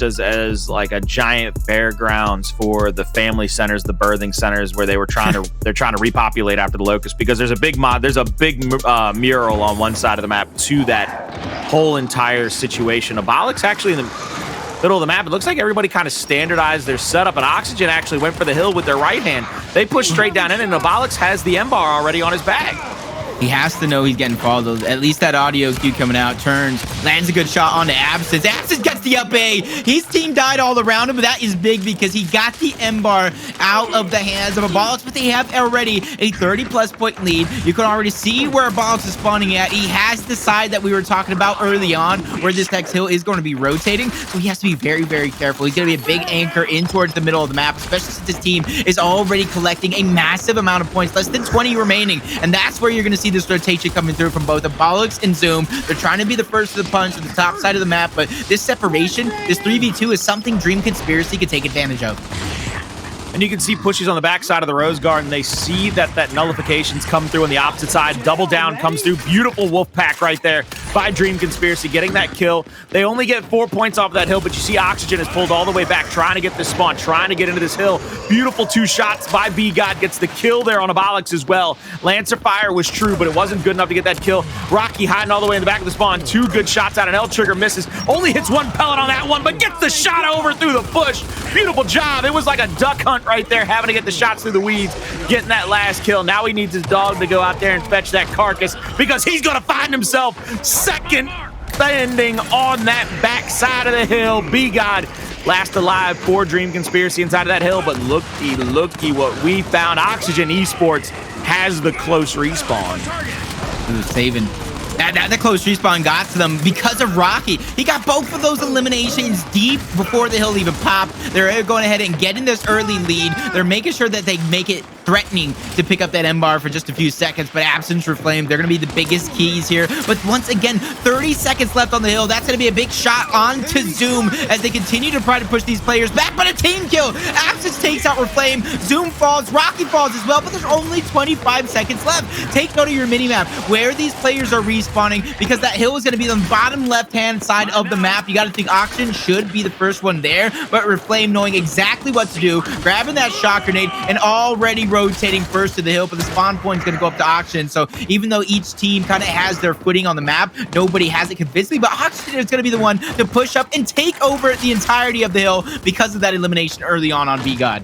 as like a giant fairgrounds for the family centers, the birthing centers, where they're trying to repopulate after the locust, because there's a big mural on one side of the map to that whole entire situation. Abolics actually in the middle of the map. It looks like everybody kind of standardized their setup, and Oxygen actually went for the hill with their right hand. They pushed straight down in, and Abolics has the M-bar already on his bag. He has to know he's getting followed. At least that audio cue coming out. Turns, lands a good shot onto Absenz. Absenz gets the up A. His team died all around him, but that is big because he got the M-bar out of the hands of Abolics, but they have already a 30-plus point lead. You can already see where Abolics is spawning at. He has the side that we were talking about early on, where this next hill is going to be rotating, so he has to be very, very careful. He's going to be a big anchor in towards the middle of the map, especially since his team is already collecting a massive amount of points, less than 20 remaining, and that's where you're going to see this rotation coming through from both Abolics and Zoom. They're trying to be the first to the punch at the top side of the map, but this separation, this 3v2 is something Dream Conspiracy could take advantage of. And you can see Pushyz on the backside of the Rose Garden. They see that nullification's come through on the opposite side. Double down comes through. Beautiful wolf pack right there by Dream Conspiracy, getting that kill. They only get 4 points off of that hill, but you see Oxygen is pulled all the way back, trying to get this spawn, trying to get into this hill. Beautiful 2 shots by BGod. Gets the kill there on Abolics as well. Lancer Fire was true, but it wasn't good enough to get that kill. Rocky hiding all the way in the back of the spawn. 2 good shots out, and L-Trigger misses. Only hits 1 pellet on that one, but gets the shot over through the bush. Beautiful job. It was like a duck hunt right there, having to get the shots through the weeds, getting that last kill. Now he needs his dog to go out there and fetch that carcass, because he's going to find himself second standing on that backside of the hill. BGod last alive for Dream Conspiracy inside of that hill, but looky what we found. Oxygen Esports has the close respawn. Ooh, saving. That close respawn got to them because of Rocky. He got both of those eliminations deep before the hill even popped. They're going ahead and getting this early lead. They're making sure that they make it threatening to pick up that M-bar for just a few seconds, but Absenz, Reflame, they're going to be the biggest keys here. But once again, 30 seconds left on the hill. That's going to be a big shot onto Zoom as they continue to try to push these players back, but a team kill. Absenz takes out Reflame. Zoom falls. Rocky falls as well, but there's only 25 seconds left. Take note of your minimap where these players are respawning, because that hill is going to be on the bottom left-hand side of the map. You got to think Oxygen should be the first one there, but Reflame knowing exactly what to do, grabbing that shot grenade, and already rotating first to the hill, but the spawn point is going to go up to Oxygen. So even though each team kind of has their footing on the map, nobody has it convincingly, but Oxygen is going to be the one to push up and take over the entirety of the hill because of that elimination early on BGod.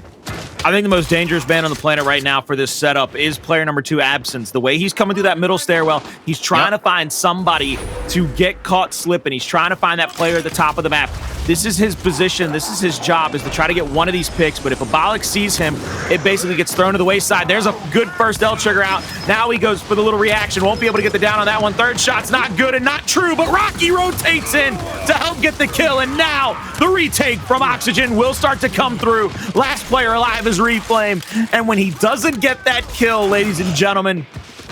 I think the most dangerous man on the planet right now for this setup is player number 2, Absenz. The way he's coming through that middle stairwell, he's trying to find somebody to get caught slipping. He's trying to find that player at the top of the map. This is his position. This is his job, is to try to get one of these picks. But if Abolics sees him, it basically gets thrown to the wayside. There's a good first L-Trigger out. Now he goes for the little reaction. Won't be able to get the down on that one. Third shot's not good and not true, but Rocky rotates in to help get the kill. And now the retake from Oxygen will start to come through. Last player alive is Reflame. And when he doesn't get that kill, ladies and gentlemen,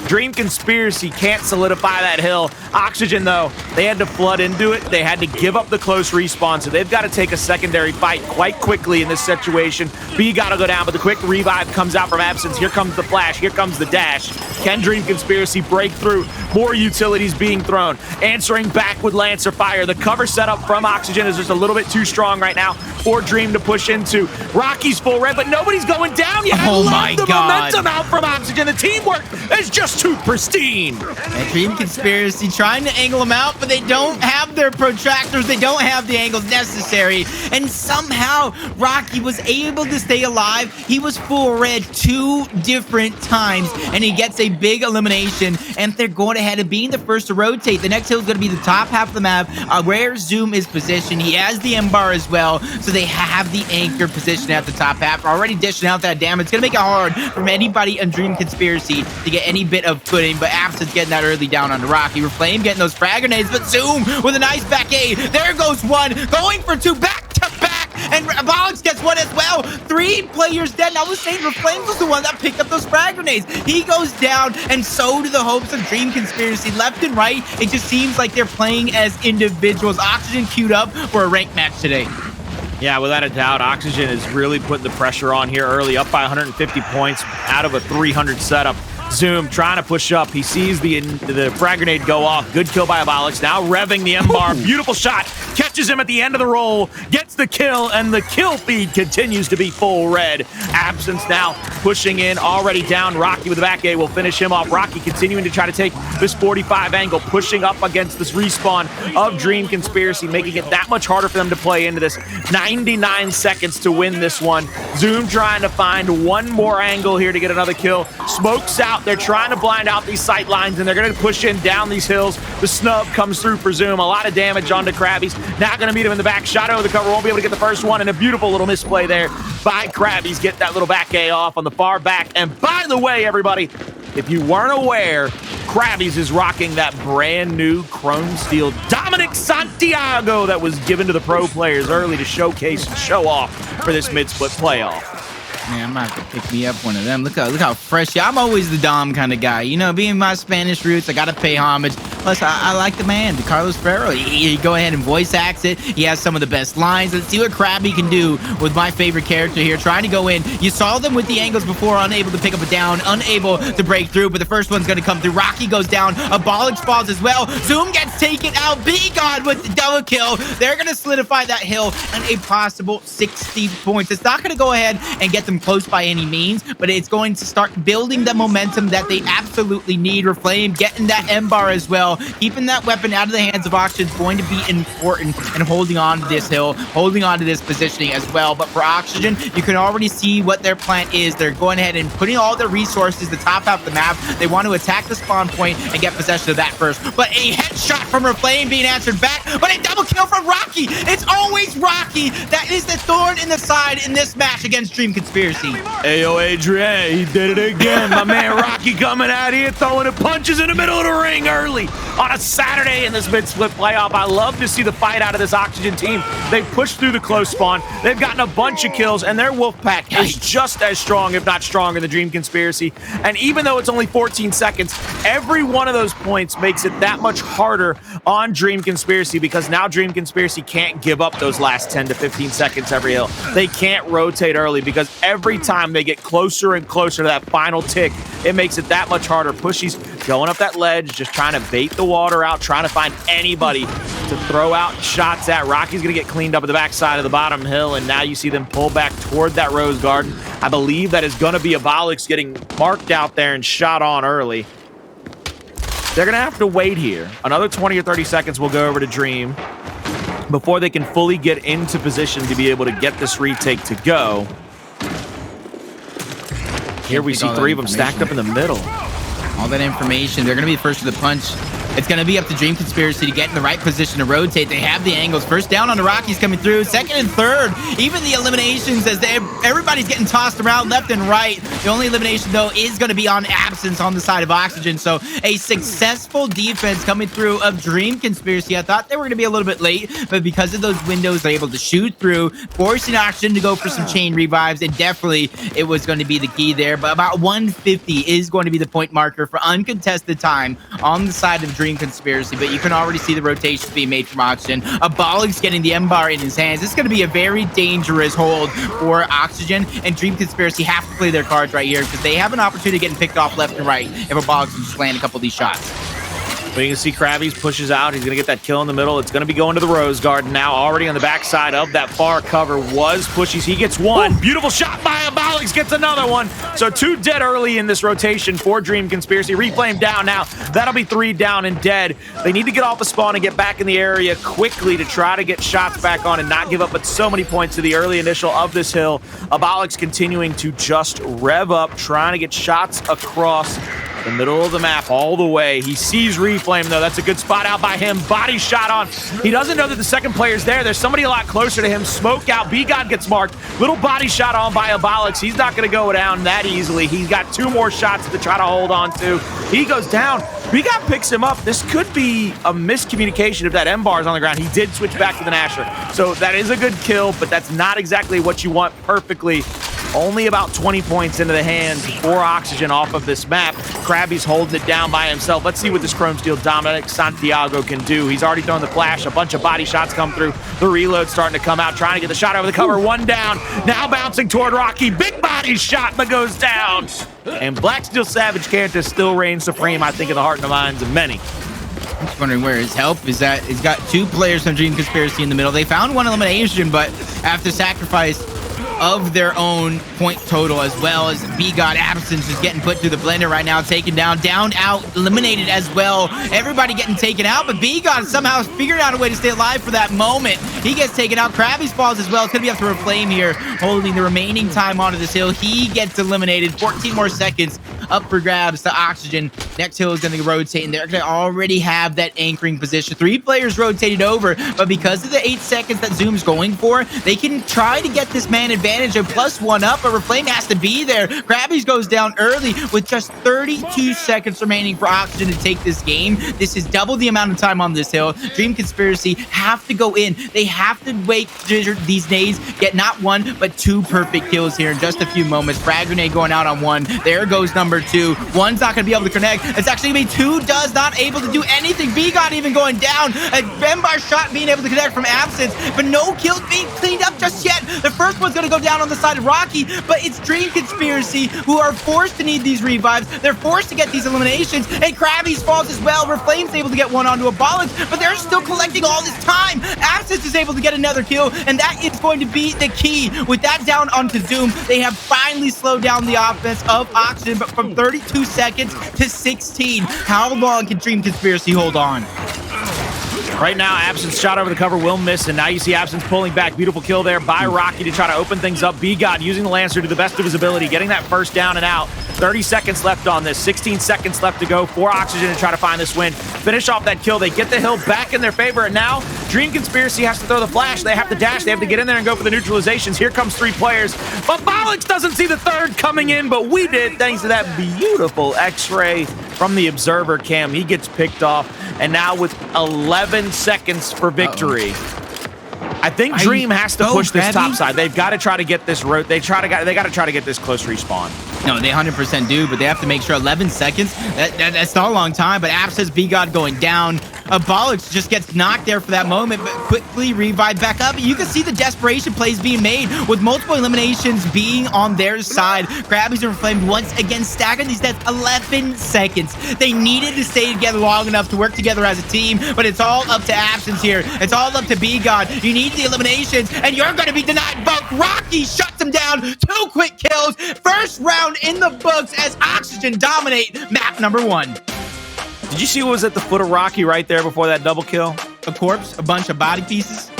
Dream Conspiracy can't solidify that hill. Oxygen, though, they had to flood into it. They had to give up the close respawn, so they've got to take a secondary fight quite quickly in this situation. B got to go down, but the quick revive comes out from Absenz. Here comes the flash. Here comes the dash. Can Dream Conspiracy break through? More utilities being thrown. Answering back with Lancer Fire. The cover setup from Oxygen is just a little bit too strong right now for Dream to push into. Rocky's full red, but nobody's going down yet. Oh my God. The momentum out from God. Oxygen. The teamwork is just too pristine. And Dream Conspiracy trying to angle them out, but they don't have their protractors. They don't have the angles necessary. And somehow Rocky was able to stay alive. He was full red 2 different times, and he gets a big elimination. And they're going ahead and being the first to rotate. The next hill is going to be the top half of the map where Zoom is positioned. He has the M-bar as well, so they have the anchor position at the top half. Already dishing out that damage. It's going to make it hard from anybody on Dream Conspiracy to get any bit of footing, but Absenz getting that early down on Rocky. Reflame getting those frag grenades, but Zoom with a nice back A. There goes one, going for 2 back to back, and Abolics gets 1 as well. 3 players dead. I was saying Reflame was the one that picked up those frag grenades. He goes down, and so do the hopes of Dream Conspiracy. Left and right, it just seems like they're playing as individuals. Oxygen queued up for a ranked match today. Yeah, without a doubt, Oxygen is really putting the pressure on here early, up by 150 points out of a 300 setup. Zoom trying to push up. He sees the frag grenade go off. Good kill by Abolics. Now revving the M-bar. Beautiful shot. catches him at the end of the roll, gets the kill, and the kill feed continues to be full red. Absenz now pushing in, already down. Rocky with the back A will finish him off. Rocky continuing to try to take this 45 angle, pushing up against this respawn of Dream Conspiracy, making it that much harder for them to play into this. 99 seconds to win this one. Zoom trying to find one more angle here to get another kill. Smokes out. They're trying to blind out these sight lines, and they're going to push in down these hills. The snub comes through for Zoom. A lot of damage onto Crabyys. Not going to meet him in the back. Shot over the cover. Won't be able to get the first one, and a beautiful little misplay there by Crabyys. Get that little back A off on the far back. And by the way, everybody, if you weren't aware, Crabyys is rocking that brand new chrome steel Dominic Santiago that was given to the pro players early to showcase and show off for this mid-split playoff. Man, I'm gonna have to pick me up one of them. Look how fresh. Yeah, I'm always the Dom kind of guy. You know, being my Spanish roots, I gotta pay homage. Plus, I like the man, Carlos Ferrero. He go ahead and voice acts it. He has some of the best lines. Let's see what Craby can do with my favorite character here. Trying to go in. You saw them with the angles before, unable to pick up a down, unable to break through, but the first one's gonna come through. Rocky goes down. Abolics falls as well. Zoom gets taken out. BGod with the double kill. They're gonna solidify that hill and a possible 60 points. It's not gonna go ahead and get them close by any means, but it's going to start building the momentum that they absolutely need. Reflame getting that M-bar as well. Keeping that weapon out of the hands of Oxygen is going to be important, and holding on to this hill, holding on to this positioning as well. But for Oxygen, you can already see what their plan is. They're going ahead and putting all their resources to top out the map. They want to attack the spawn point and get possession of that first. But a headshot from Reflame being answered back, but a double kill from Rocky. It's always Rocky that is the thorn in the side in this match against Dream Conspiracy. Ayo, Adrian, he did it again. My man Rocky coming out here, throwing the punches in the middle of the ring early on a Saturday in this mid-split playoff. I love to see the fight out of this Oxygen team. They pushed through the close spawn. They've gotten a bunch of kills, and their wolf pack is just as strong, if not stronger, than Dream Conspiracy. And even though it's only 14 seconds, every one of those points makes it that much harder on Dream Conspiracy, because now Dream Conspiracy can't give up those last 10 to 15 seconds every hill. They can't rotate early, because every time they get closer and closer to that final tick, it makes it that much harder. Pushyz going up that ledge, just trying to bait the water out, trying to find anybody to throw out shots at. Rocky's going to get cleaned up at the backside of the bottom hill, and now you see them pull back toward that Rose Garden. I believe that is going to be Abolics getting marked out there and shot on early. They're going to have to wait here. Another 20 or 30 seconds will go over to Dream before they can fully get into position to be able to get this retake to go. Here we see three of them stacked up in the middle. All that information. They're going to be the first to the punch. It's going to be up to Dream Conspiracy to get in the right position to rotate. They have the angles. First down on the Rockies coming through. Second and third. Even the eliminations as everybody's getting tossed around left and right. The only elimination, though, is going to be on Absenz on the side of Oxygen. So a successful defense coming through of Dream Conspiracy. I thought they were going to be a little bit late, but because of those windows, they're able to shoot through, forcing Oxygen to go for some chain revives. And definitely it was going to be the key there. But about 150 is going to be the point marker for uncontested time on the side of Dream Conspiracy, but you can already see the rotations being made from Oxygen. Abolics getting the M-bar in his hands. This is going to be a very dangerous hold for Oxygen, and Dream Conspiracy have to play their cards right here, because they have an opportunity getting picked off left and right if Abolics can just land a couple of these shots. But you can see Crabyys pushes out. He's going to get that kill in the middle. It's going to be going to the Rose Garden now. Already on the backside of that far cover was Pushyz. He gets one. Beautiful shot by Abolics. Gets another one. So 2 dead early in this rotation for Dream Conspiracy. Reflame down now. That'll be 3 down and dead. They need to get off the spawn and get back in the area quickly to try to get shots back on and not give up but so many points to the early initial of this hill. Abolics continuing to just rev up, trying to get shots across the middle of the map all the way. He sees Reflame, though. That's a good spot out by him. Body shot on. He doesn't know that the second player's there. There's somebody a lot closer to him. Smoke out. BGod gets marked. Little body shot on by Abolics. He's not going to go down that easily. He's got 2 more shots to try to hold on to. He goes down. BGod picks him up. This could be a miscommunication if that M-bar is on the ground. He did switch back to the Nasher. So that is a good kill, but that's not exactly what you want perfectly. Only about 20 points into the hands for Oxygen off of this map. Crabyys holding it down by himself. Let's see what this Chrome Steel Dominic Santiago can do. He's already thrown the flash. A bunch of body shots come through. The reload starting to come out, trying to get the shot over the cover. 1 down. Now bouncing toward Rocky. Big body shot, but goes down. And Black Steel Savage character still reigns supreme, I think, in the heart and the minds of many. Just wondering where his help is at. He's got 2 players from Dream Conspiracy in the middle. They found 1 elimination, but after sacrifice of their own point total, as well as BGod Absenz is getting put through the blender right now, taken down, out, eliminated as well. Everybody getting taken out, but BGod somehow figured out a way to stay alive for that moment. He gets taken out. Crabyys falls as well. It's gonna be up to Reflame here, holding the remaining time onto this hill. He gets eliminated. 14 more seconds up for grabs to Oxygen. Next hill is gonna rotate, and they're gonna already have that anchoring position. 3 players rotated over, but because of the 8 seconds that Zoom's going for, they can try to get this man advantage of +1 up, but Reflame has to be there. Crabyys goes down early with just 32 seconds remaining for Oxygen to take this game. This is double the amount of time on this hill. Dream Conspiracy have to go in. They have to wait these nades, get not 1, but 2 perfect kills here in just a few moments. Frag grenade going out on 1. There goes number 2. 1's not going to be able to connect. It's actually going to be 2 does not able to do anything. BGod even going down. A Bembar shot being able to connect from Absenz, but no kills being cleaned up just yet. The first one's going to go down on the side of Rocky, but it's Dream Conspiracy who are forced to need these revives. They're forced to get these eliminations, and Crabyys falls as well. Reflame's able to get 1 onto Abolics, but they're still collecting all this time. Absenz is able to get another kill, and that is going to be the key. With that down onto Zoom, they have finally slowed down the offense of Oxygen, but from 32 seconds to 16. How long can Dream Conspiracy hold on? Right now, Absenz shot over the cover will miss, and now you see Absenz pulling back. Beautiful kill there by Rocky to try to open things up. BGod using the Lancer to the best of his ability, getting that first down and out. 30 seconds left on this, 16 seconds left to go for Oxygen to try to find this win. Finish off that kill. They get the hill back in their favor, and now Dream Conspiracy has to throw the flash. They have to dash. They have to get in there and go for the neutralizations. Here comes 3 players, but Abolics doesn't see the 3rd coming in, but we did, thanks to that beautiful X-ray from the observer cam. He gets picked off, and now with 11 seconds for victory. I think Dream has to push this top side. They've got to try to get this they got to try to get this close respawn. No, they 100% do, but they have to make sure 11 seconds. That's not a long time, but Absenz, BGod going down. Abolics just gets knocked there for that moment, but quickly revived back up. You can see the desperation plays being made with multiple eliminations being on their side. Crabyys and Reflame once again stacking these deaths. 11 seconds. They needed to stay together long enough to work together as a team, but it's all up to Absenz here. It's all up to BGod. You need the eliminations, and you're going to be denied both. Rocky shuts him down. 2 quick kills. First round in the books as Oxygen dominate map number 1. Did you see what was at the foot of Rocky right there before that double kill? A corpse, a bunch of body pieces.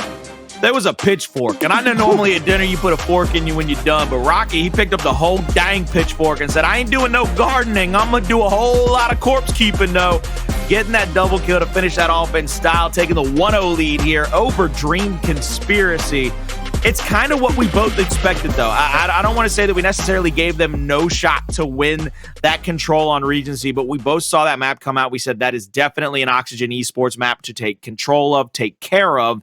There was a pitchfork, and I know normally at dinner you put a fork in you when you're done, but Rocky, he picked up the whole dang pitchfork and said, I ain't doing no gardening. I'm gonna do a whole lot of corpse keeping though. Getting that double kill to finish that off in style, taking the 1-0 lead here over Dream Conspiracy. It's kind of what we both expected, though. I don't want to say that we necessarily gave them no shot to win that control on Regency, but we both saw that map come out. We said that is definitely an Oxygen Esports map to take control of, take care of.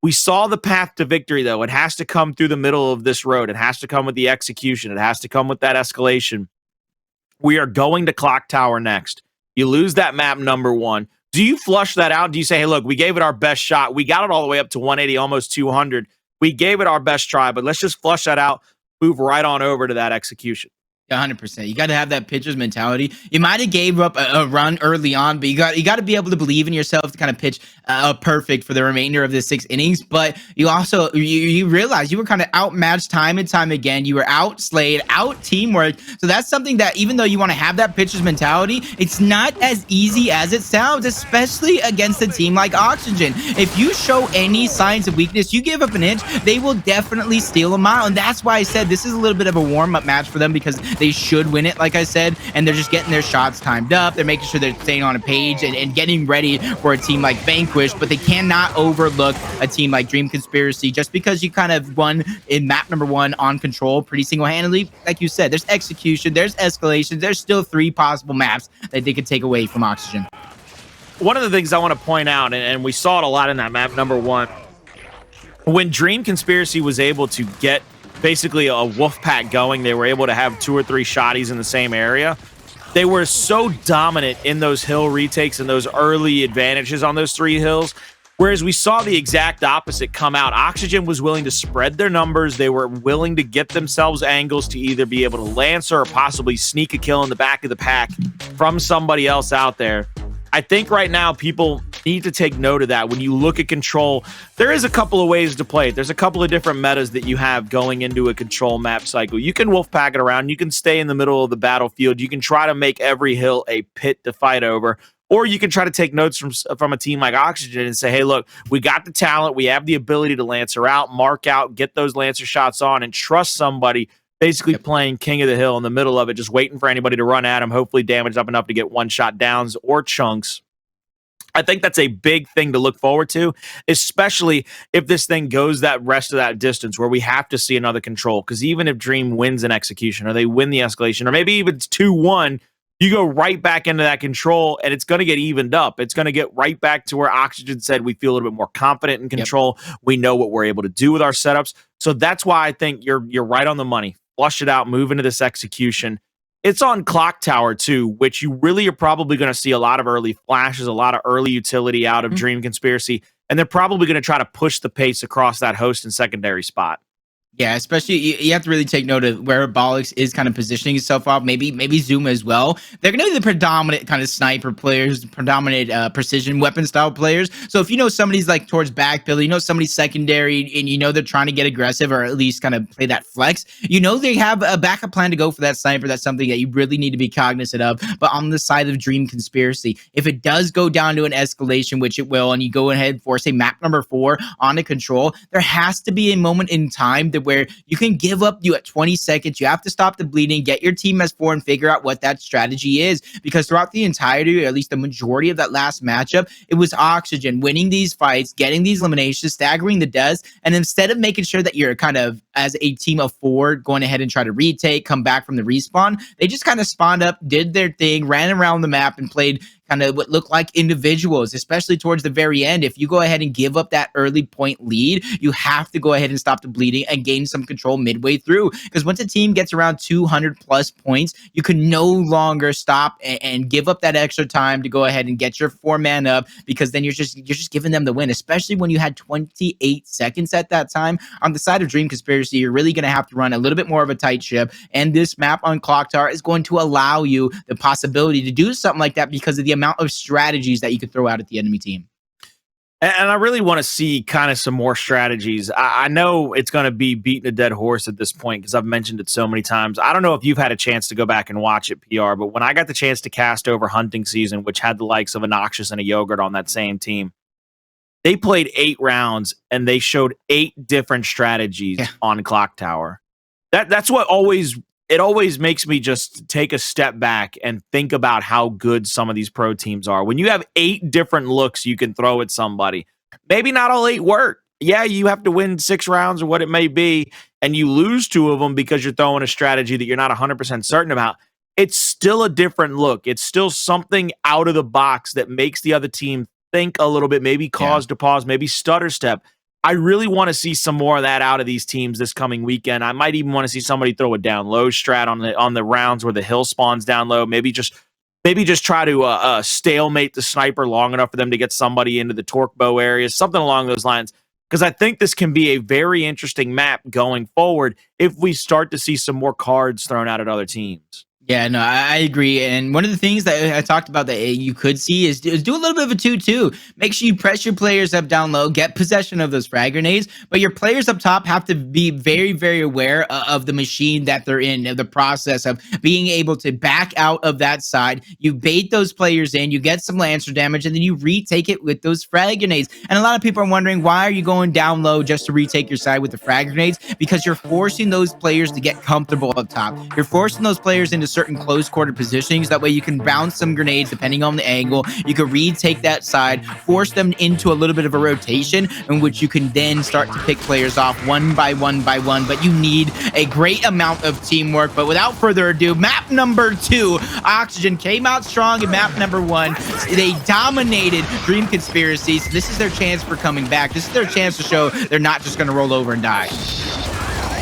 We saw the path to victory, though. It has to come through the middle of this road. It has to come with the execution. It has to come with that escalation. We are going to Clocktower next. You lose that map number 1. Do you flush that out? Do you say, hey, look, we gave it our best shot. We got it all the way up to 180, almost 200. We gave it our best try, but let's just flush that out, move right on over to that execution. 100%. You got to have that pitcher's mentality. You might have gave up a run early on, but you got to be able to believe in yourself to kind of pitch perfect for the remainder of the 6 innings. But you also you realize you were kind of outmatched time and time again. You were outslayed, out teamwork. So that's something that even though you want to have that pitcher's mentality, it's not as easy as it sounds, especially against a team like Oxygen. If you show any signs of weakness, you give up an inch, they will definitely steal a mile. And that's why I said this is a little bit of a warm-up match for them, because they should win it, like I said, and they're just getting their shots timed up. They're making sure they're staying on a page and getting ready for a team like Vanquish, but they cannot overlook a team like Dream Conspiracy just because you kind of won in map number 1 on control pretty single-handedly. Like you said, there's execution, there's escalation, there's still 3 possible maps that they could take away from Oxygen. One of the things I want to point out, and we saw it a lot in that map number 1, when Dream Conspiracy was able to get basically a wolf pack going, they were able to have 2 or 3 shotties in the same area. They were so dominant in those hill retakes and those early advantages on those 3 hills, whereas we saw the exact opposite come out. Oxygen was willing to spread their numbers. They were willing to get themselves angles to either be able to lancer or possibly sneak a kill in the back of the pack from somebody else out there. I think right now people need to take note of that. When you look at control, there is a couple of ways to play it. There's a couple of different metas that you have going into a control map cycle. You can wolf pack it around. You can stay in the middle of the battlefield. You can try to make every hill a pit to fight over. Or you can try to take notes from a team like Oxygen and say, hey, look, we got the talent. We have the ability to Lancer out, mark out, get those Lancer shots on, and trust somebody basically playing king of the hill in the middle of it, just waiting for anybody to run at him, hopefully damage up enough to get one-shot downs or chunks. I think that's a big thing to look forward to, especially if this thing goes that rest of that distance where we have to see another control. Because even if Dream wins an execution or they win the escalation, or maybe even it's 2-1, you go right back into that control and it's going to get evened up. It's going to get right back to where Oxygen said we feel a little bit more confident in control. We know what we're able to do with our setups. So that's why I think you're right on the money. Flush it out, move into this execution. It's on Clocktower too, which you really are probably going to see a lot of early flashes, a lot of early utility out of Dream Conspiracy, and they're probably going to try to push the pace across that host and secondary spot. Yeah, especially you have to really take note of where Abolics is kind of positioning himself off. Maybe Zuma as well. They're going to be the predominant kind of sniper players, predominant precision weapon style players. So if you know somebody's like towards backfill, you know somebody's secondary, and you know they're trying to get aggressive or at least kind of play that flex, you know they have a backup plan to go for that sniper. That's something that you really need to be cognizant of. But on the side of Dream Conspiracy, if it does go down to an escalation, which it will, and you go ahead for, say, map number 4 on a control, there has to be a moment in time that where you can give up at 20 seconds. You have to stop the bleeding, get your team as 4, and figure out what that strategy is. Because throughout the entirety, or at least the majority of that last matchup, it was Oxygen winning these fights, getting these eliminations, staggering the deaths, and instead of making sure that you're kind of, as a team of 4, going ahead and try to retake, come back from the respawn, they just kind of spawned up, did their thing, ran around the map, and played kind of what looked like individuals, especially towards the very end. If you go ahead and give up that early point lead, you have to go ahead and stop the bleeding and gain some control midway through. Because once a team gets around 200 plus points, you can no longer stop and give up that extra time to go ahead and get your 4-man up, because then you're just giving them the win, especially when you had 28 seconds at that time. On the side of Dream Conspiracy, you're really going to have to run a little bit more of a tight ship, and this map on Clocktower is going to allow you the possibility to do something like that because of the amount of strategies that you could throw out at the enemy team. And I really want to see kind of some more strategies. I know it's going to be beating a dead horse at this point because I've mentioned it so many times. I don't know if you've had a chance to go back and watch it, PR, but when I got the chance to cast over hunting season, which had the likes of a Noxious and a Yogurt on that same team, they played 8 rounds and they showed 8 different strategies on Clocktower. That's what always makes me just take a step back and think about how good some of these pro teams are. When you have 8 different looks you can throw at somebody, maybe not all 8 work. Yeah, you have to win 6 rounds or what it may be, and you lose 2 of them because you're throwing a strategy that you're not 100% certain about. It's still a different look. It's still something out of the box that makes the other team think a little bit, maybe cause to pause, maybe stutter step. I really want to see some more of that out of these teams this coming weekend. I might even want to see somebody throw a down low strat on the rounds where the hill spawns down low. Maybe just try to stalemate the sniper long enough for them to get somebody into the torque bow areas, something along those lines. Because I think this can be a very interesting map going forward if we start to see some more cards thrown out at other teams. Yeah, no, I agree. And one of the things that I talked about that you could see is do a little bit of a 2-2. Make sure you press your players up down low, get possession of those frag grenades, but your players up top have to be very, very aware of the machine that they're in, of the process of being able to back out of that side. You bait those players in, you get some Lancer damage, and then you retake it with those frag grenades. And a lot of people are wondering, why are you going down low just to retake your side with the frag grenades? Because you're forcing those players to get comfortable up top. You're forcing those players into certain close quarter positionings. That way you can bounce some grenades depending on the angle. You can retake that side, force them into a little bit of a rotation in which you can then start to pick players off one by one by one. But you need a great amount of teamwork. But without further ado, map number 2, Oxygen came out strong in map number 1. They dominated Dream Conspiracy. So this is their chance for coming back. This is their chance to show they're not just going to roll over and die.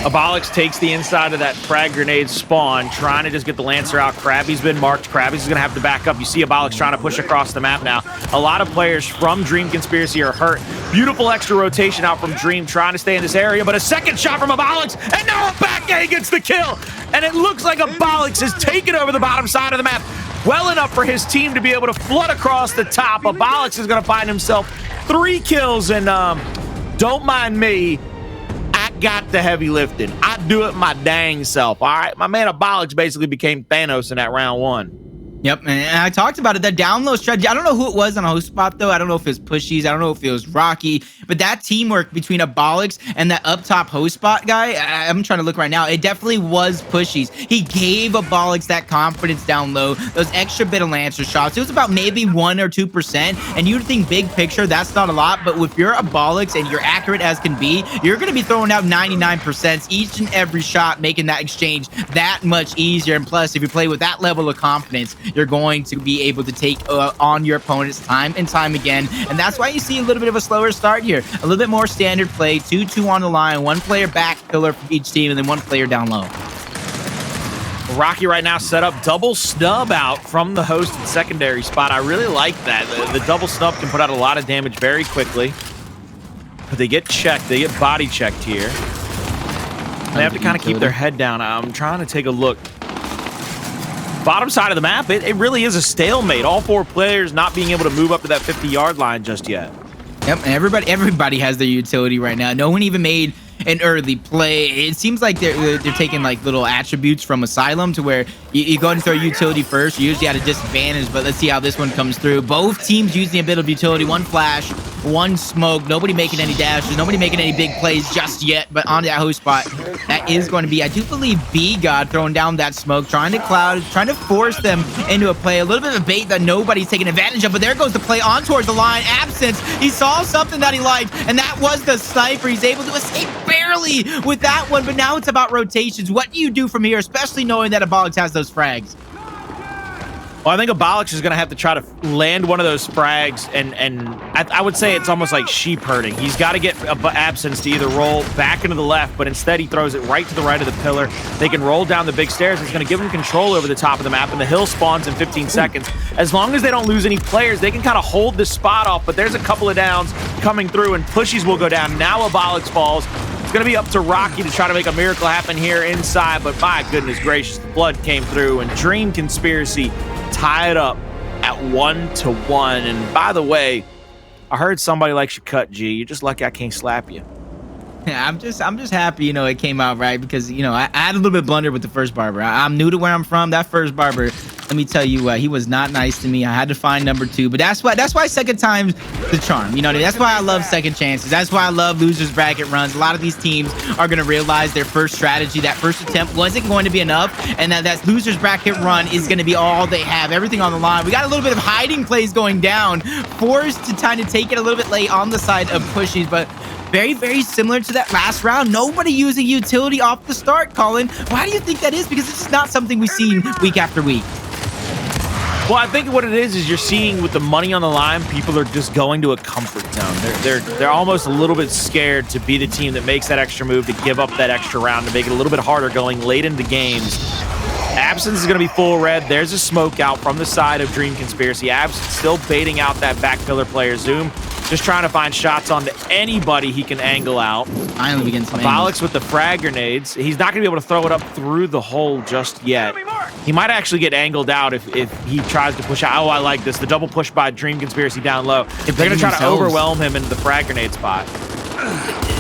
Abolics takes the inside of that frag grenade spawn, trying to just get the Lancer out. Craby's been marked. Craby's is going to have to back up. You see Abolics trying to push across the map now. A lot of players from Dream Conspiracy are hurt. Beautiful extra rotation out from Dream, trying to stay in this area, but a second shot from Abolics, and now a back A gets the kill. And it looks like Abolics has taken over the bottom side of the map. well enough for his team to be able to flood across the top. Abolics is going to find himself 3 kills, and don't mind me, I got the heavy lifting. I do it my dang self, all right? My man Abolics basically became Thanos in that round 1. Yep, and I talked about it, that down low strategy. I don't know who it was on a host spot, though. I don't know if it was Pushyz. I don't know if it was Rocky. But that teamwork between Abolics and that up top host spot guy, I'm trying to look right now. It definitely was Pushyz. He gave Abolics that confidence down low, those extra bit of Lancer shots. It was about maybe 1 or 2%. And you'd think big picture, that's not a lot. But if you're Abolics and you're accurate as can be, you're going to be throwing out 99% each and every shot, making that exchange that much easier. And plus, if you play with that level of confidence, you're going to be able to take on your opponents time and time again. And that's why you see a little bit of a slower start here. A little bit more standard play, 2-2 on the line, 1 player back pillar from each team, and then 1 player down low. Rocky right now set up double snub out from the host and secondary spot. I really like that. The double snub can put out a lot of damage very quickly. But they get checked. They get body checked here. They have to kind of keep their head down. I'm trying to take a look. Bottom side of the map, it really is a stalemate. All 4 players not being able to move up to that 50-yard line just yet. Yep, and everybody has their utility right now. No one even made an early play. It seems like they're taking like little attributes from Asylum to where you go and throw utility first. You usually at a disadvantage, but let's see how this one comes through. Both teams using a bit of utility. 1 flash, 1 smoke. Nobody making any dashes. Nobody making any big plays just yet. But on that host spot, that is going to be, I do believe, BGod throwing down that smoke, trying to cloud, trying to force them into a play. A little bit of a bait that nobody's taking advantage of. But there goes the play on towards the line. Absenz. He saw something that he liked, and that was the sniper. He's able to escape barely with that one, but now it's about rotations. What do you do from here, especially knowing that Abolics has those frags? Well, I think Abolics is going to have to try to land one of those frags, and I would say it's almost like sheep herding. He's got to get Absenz to either roll back into the left, but instead he throws it right to the right of the pillar. They can roll down the big stairs. It's going to give them control over the top of the map, and the hill spawns in 15 seconds. As long as they don't lose any players, they can kind of hold this spot off, but there's a couple of downs coming through, and Pushyz will go down. Now Abolics falls. It's going to be up to Rocky to try to make a miracle happen here inside, but my goodness gracious, the blood came through, and Dream Conspiracy tied up at 1-1. And by the way, I heard somebody likes your cut, G. You're just lucky I can't slap you. Yeah, I'm just happy, you know, it came out right, because, you know, I had a little bit blunder with the first barber. I'm new to where I'm from. That first barber, let me tell you, he was not nice to me. I had to find number 2, but that's why second time's the charm. You know what I mean? That's why I love second chances. That's why I love losers bracket runs. A lot of these teams are going to realize their first strategy, that first attempt wasn't going to be enough, and that losers bracket run is going to be all they have. Everything on the line. We got a little bit of hiding plays going down, forced to kind of take it a little bit late on the side of Pushyz, but very, very similar to that last round. Nobody using utility off the start, Colin. Why do you think that is? Because this is not something we've seen week after week. Well, I think what it is you're seeing with the money on the line, people are just going to a comfort zone. They're almost a little bit scared to be the team that makes that extra move, to give up that extra round, to make it a little bit harder going late into games. Absenz is going to be full red. There's a smoke out from the side of Dream Conspiracy. Absenz still baiting out that back pillar player. Zoom just trying to find shots onto anybody he can angle out. Finally against Abolics with the frag grenades. He's not going to be able to throw it up through the hole just yet. He might actually get angled out if he tries to push out. Oh, I like this. The double push by Dream Conspiracy down low. They're going to try to overwhelm him into the frag grenade spot.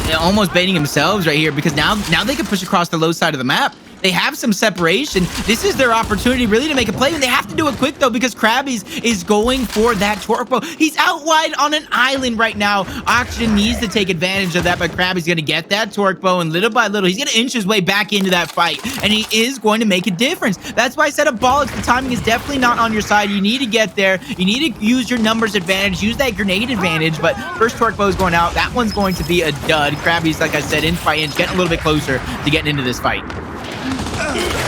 They're almost baiting themselves right here, because now they can push across the low side of the map. They have some separation. This is their opportunity really to make a play, and they have to do it quick, though, because Crabyys is going for that torque bow. He's out wide on an island right now. Oxygen needs to take advantage of that, but Crabyys going to get that torque bow, and little by little, he's going to inch his way back into that fight, and he is going to make a difference. That's why I said Abolics, the timing is definitely not on your side. You need to get there. You need to use your numbers advantage, use that grenade advantage, but first torque bow is going out. That one's going to be a dud. Crabyys, like I said, inch by inch, getting a little bit closer to getting into this fight.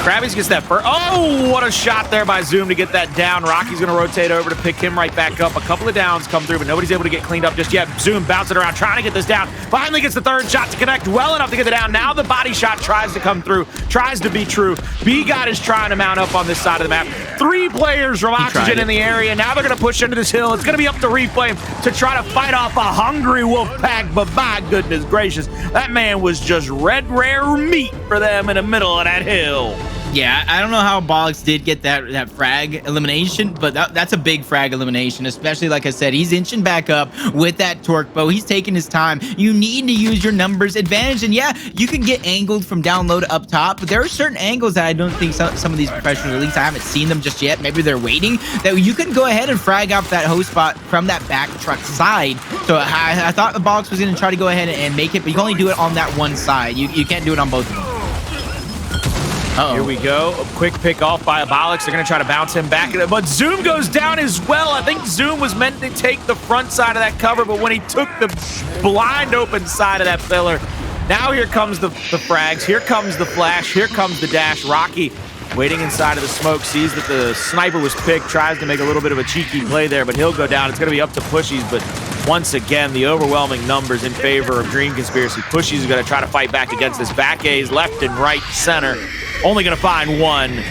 Crabyys gets that first. Oh, what a shot there by Zoom to get that down. Rocky's going to rotate over to pick him right back up. A couple of downs come through, but nobody's able to get cleaned up just yet. Zoom bouncing around, trying to get this down. Finally gets the third shot to connect well enough to get it down. Now the body shot tries to come through, tries to be true. BGod is trying to mount up on this side of the map. 3 players from Oxygen in the area. Now they're going to push into this hill. It's going to be up to Reflame to try to fight off a hungry wolf pack, but my goodness gracious, that man was just red rare meat for them in the middle of that hill. Yeah, I don't know how Abolics did get that frag elimination, but that's a big frag elimination, especially, like I said, he's inching back up with that torque bow. He's taking his time. You need to use your numbers advantage, and yeah, you can get angled from down low to up top, but there are certain angles that I don't think some of these professionals, at least I haven't seen them just yet, maybe they're waiting, that you can go ahead and frag out that host spot from that back truck side. So I thought Abolics was going to try to go ahead and make it, but you can only do it on that one side. You can't do it on both of them. Here we go. A quick pick off by Abolics. They're going to try to bounce him back. But Zoom goes down as well. I think Zoom was meant to take the front side of that cover, but when he took the blind open side of that pillar, now here comes the frags. Here comes the flash. Here comes the dash. Rocky waiting inside of the smoke, sees that the sniper was picked, tries to make a little bit of a cheeky play there, but he'll go down. It's going to be up to Pushyz, but once again, the overwhelming numbers in favor of Dream Conspiracy. Pushyz is going to try to fight back against this back A's left and right center. Only going to find one.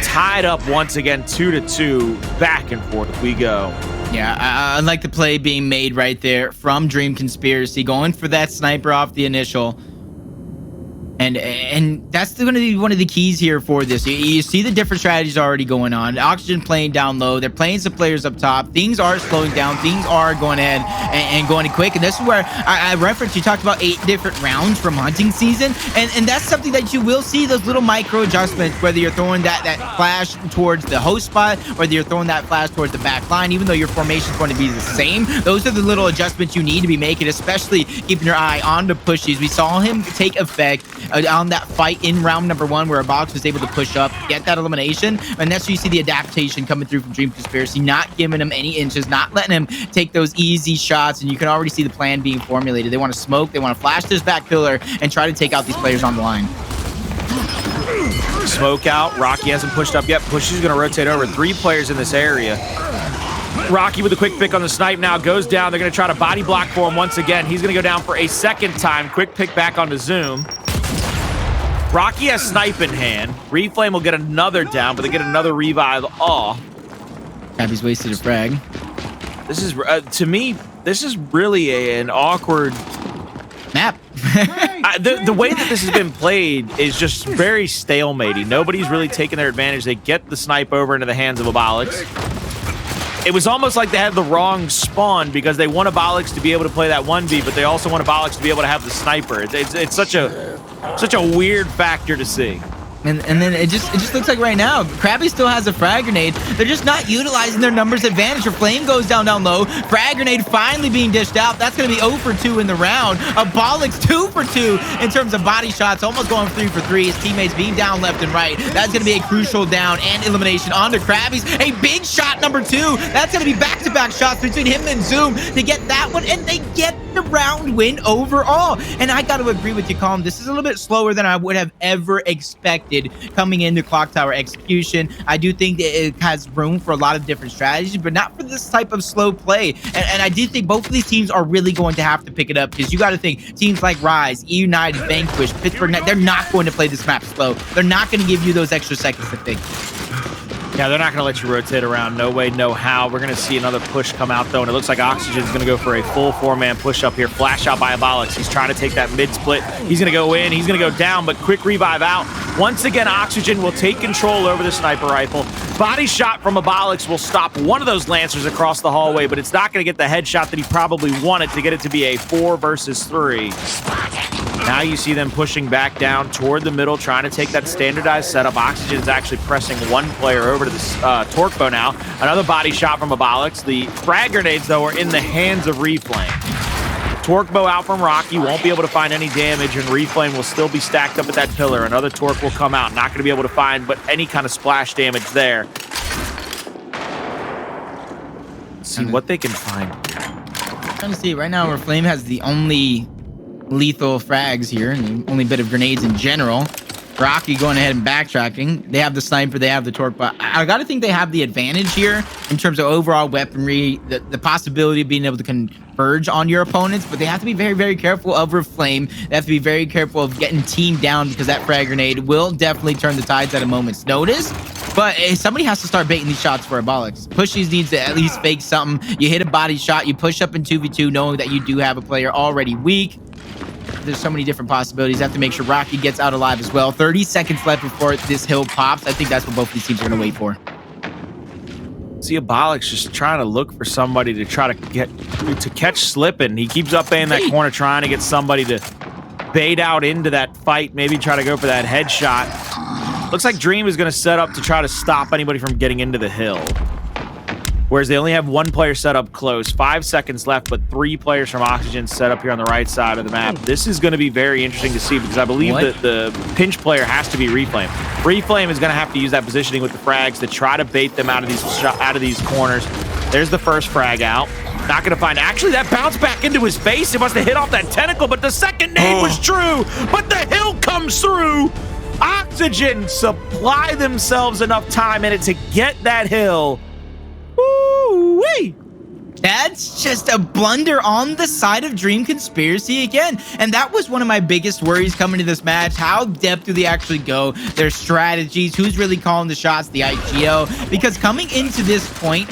Tied up once again, 2-2. Back and forth we go. Yeah, I like the play being made right there from Dream Conspiracy, going for that sniper off the initial. And that's going to be one of the keys here for this. You see the different strategies already going on. Oxygen playing down low. They're playing some players up top. Things are slowing down. Things are going ahead and going quick. And this is where I referenced, you talked about 8 different rounds from hunting season. And that's something that you will see, those little micro adjustments, whether you're throwing that flash towards the host spot, whether you're throwing that flash towards the back line, even though your formation is going to be the same. Those are the little adjustments you need to be making, especially keeping your eye on the Pushyz. We saw him take effect on that fight in round number 1 where Abolics was able to push up, get that elimination, and that's where you see the adaptation coming through from Dream Conspiracy, not giving him any inches, not letting him take those easy shots, and you can already see the plan being formulated. They want to smoke, they want to flash this back pillar and try to take out these players on the line. Smoke out. Rocky hasn't pushed up yet. Pushyz is going to rotate over 3 players in this area. Rocky with a quick pick on the snipe now goes down. They're going to try to body block for him once again. He's going to go down for a second time. Quick pick back onto Zoom. Rocky has snipe in hand. Reflame will get another down, but they get another revive off. Crabyys wasted a frag. This is, to me, this is really an awkward map. The way that this has been played is just very stalematy. Nobody's really taking their advantage. They get the snipe over into the hands of Abolics. It was almost like they had the wrong spawn because they want Abolics to be able to play that 1v, but they also want Abolics to be able to have the sniper. It's such a weird factor to see. And then it just looks like right now, Crabyys still has a frag grenade. They're just not utilizing their numbers advantage. Reflame goes down low. Frag grenade finally being dished out. That's going to be 0 for 2 in the round. Abolics 2 for 2 in terms of body shots, almost going 3 for 3. His teammates being down left and right. That's going to be a crucial down and elimination onto Crabyys. A big shot number 2. That's going to be back-to-back shots between him and Zoom to get that one, and they get the round win overall. And I got to agree with you, Colin. This is a little bit slower than I would have ever expected coming into Clocktower execution. I do think that it has room for a lot of different strategies, but not for this type of slow play. And I do think both of these teams are really going to have to pick it up, because you got to think teams like Rise, United, Vanquish, Pittsburgh, they're not going to play this map slow. They're not going to give you those extra seconds to think. Yeah, they're not going to let you rotate around. No way, no how. We're going to see another push come out, though, and it looks like Oxygen's going to go for a full 4-man push up here. Flash out by Abolics. He's trying to take that mid-split. He's going to go in. He's going to go down, but quick revive out. Once again, Oxygen will take control over the sniper rifle. Body shot from Abolics will stop one of those Lancers across the hallway, but it's not going to get the headshot that he probably wanted to get it to be a 4 versus 3. Now you see them pushing back down toward the middle, trying to take that standardized setup. Oxygen's actually pressing one player over to the torque bow now. Another body shot from Abolics. The frag grenades, though, are in the hands of Reflame. Torque bow out from Rocky, won't be able to find any damage, and Reflame will still be stacked up at that pillar. Another torque will come out, not going to be able to find but any kind of splash damage there. Let's see what they can find. I'm trying to see right now where Reflame has the only lethal frags here and the only bit of grenades in general. Rocky going ahead and backtracking. They have the sniper, they have the torque, but I gotta think they have the advantage here in terms of overall weaponry, the possibility of being able to converge on your opponents, but they have to be very, very careful of Reflame. They have to be very careful of getting teamed down, because that frag grenade will definitely turn the tides at a moment's notice. But somebody has to start baiting these shots for Abolics. Pushyz needs to at least fake something. You hit a body shot, you push up in 2v2 knowing that you do have a player already weak. there's so many different possibilities. Have to make sure Rocky gets out alive as well. 30 seconds left before this hill pops. I think that's what both these teams are going to wait for. See Abolics just trying to look for somebody to try to catch slipping. He keeps up in that corner trying to get somebody to bait out into that fight, maybe try to go for that headshot. Looks like Dream is going to set up to try to stop anybody from getting into the hill. Whereas they only have one player set up close. 5 seconds left, but 3 players from Oxygen set up here on the right side of the map. This is going to be very interesting to see because I believe that the pinch player has to be Reflame. Reflame is going to have to use that positioning with the frags to try to bait them out of these corners. There's the first frag out. Not going to find... Actually, that bounced back into his face. It must have hit off that tentacle, but the second nade was true. But the hill comes through. Oxygen supply themselves enough time in it to get that hill. Woo-wee! That's just a blunder on the side of Dream Conspiracy again. And that was one of my biggest worries coming to this match. How depth do they actually go? Their strategies, who's really calling the shots, the IGO. Because coming into this point,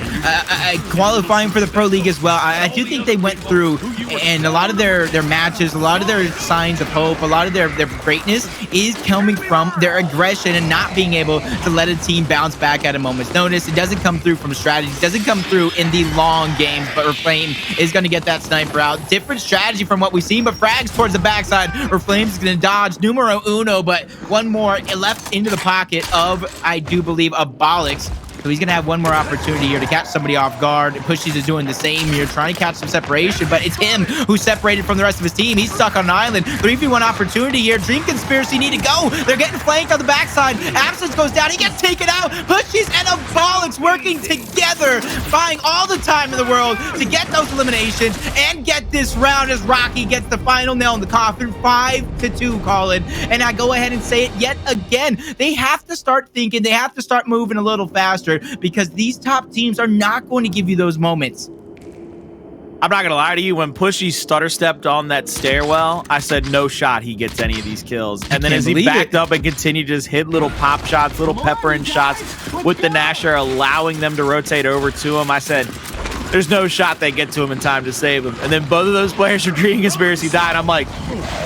qualifying for the Pro League as well, I do think they went through, and a lot of their matches, a lot of their signs of hope, a lot of their greatness is coming from their aggression and not being able to let a team bounce back at a moment's notice. It doesn't come through from strategy. It doesn't come through in the long game. But Reflame is going to get that sniper out. Different strategy from what we've seen, but frags towards the backside. Reflame is going to dodge numero uno, but one more left into the pocket of, I do believe, Abolics. So he's going to have one more opportunity here to catch somebody off guard. Pushyz is doing the same here, trying to catch some separation, but it's him who's separated from the rest of his team. He's stuck on an island. 3v1 opportunity here. Dream Conspiracy need to go. They're getting flanked on the backside. Absenz goes down. He gets taken out. Pushyz and Abolics working together, buying all the time in the world to get those eliminations and get this round as Rocky gets the final nail in the coffin. 5-2, Colin. And I go ahead and say it yet again. They have to start thinking. They have to start moving a little faster, because these top teams are not going to give you those moments. I'm not gonna lie to you, when Pushy stutter stepped on that stairwell, I said no shot he gets any of these kills. And then as he backed up and continued to just hit little pop shots, little peppering shots with the Nasher, allowing them to rotate over to him, I said there's no shot they get to him in time to save him. And then both of those players from Dream Conspiracy died. I'm like,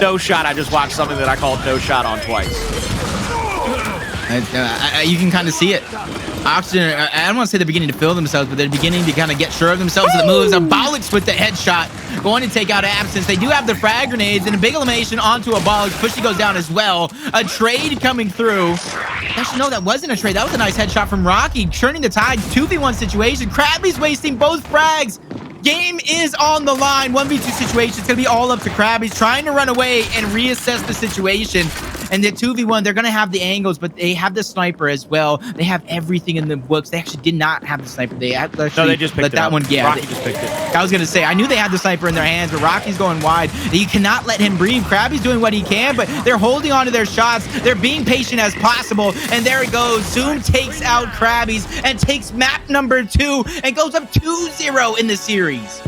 no shot. I just watched something that I called no shot on twice. You can kind of see it. Oxygen, I don't want to say they're beginning to feel themselves, but they're beginning to kind of get sure of themselves in the moves. Abolics with the headshot, going to take out Absenz. They do have the frag grenades and a big elimination onto Abolics. Pushy goes down as well. A trade coming through. Actually, no, that wasn't a trade. That was a nice headshot from Rocky, turning the tide. 2v1 situation. Crabyys wasting both frags. Game is on the line. 1v2 situation. It's going to be all up to Crabyys, trying to run away and reassess the situation. And the 2v1, they're going to have the angles, but they have the sniper as well. They have everything in the books. They actually did not have the sniper. They actually no, they just picked that one. Yeah, Rocky just picked it. I was going to say, I knew they had the sniper in their hands, but Rocky's going wide. You cannot let him breathe. Craby's doing what he can, but they're holding on to their shots. They're being patient as possible. And there it goes. Zoom takes out Crabyys and takes map number 2 and goes up 2-0 in the series.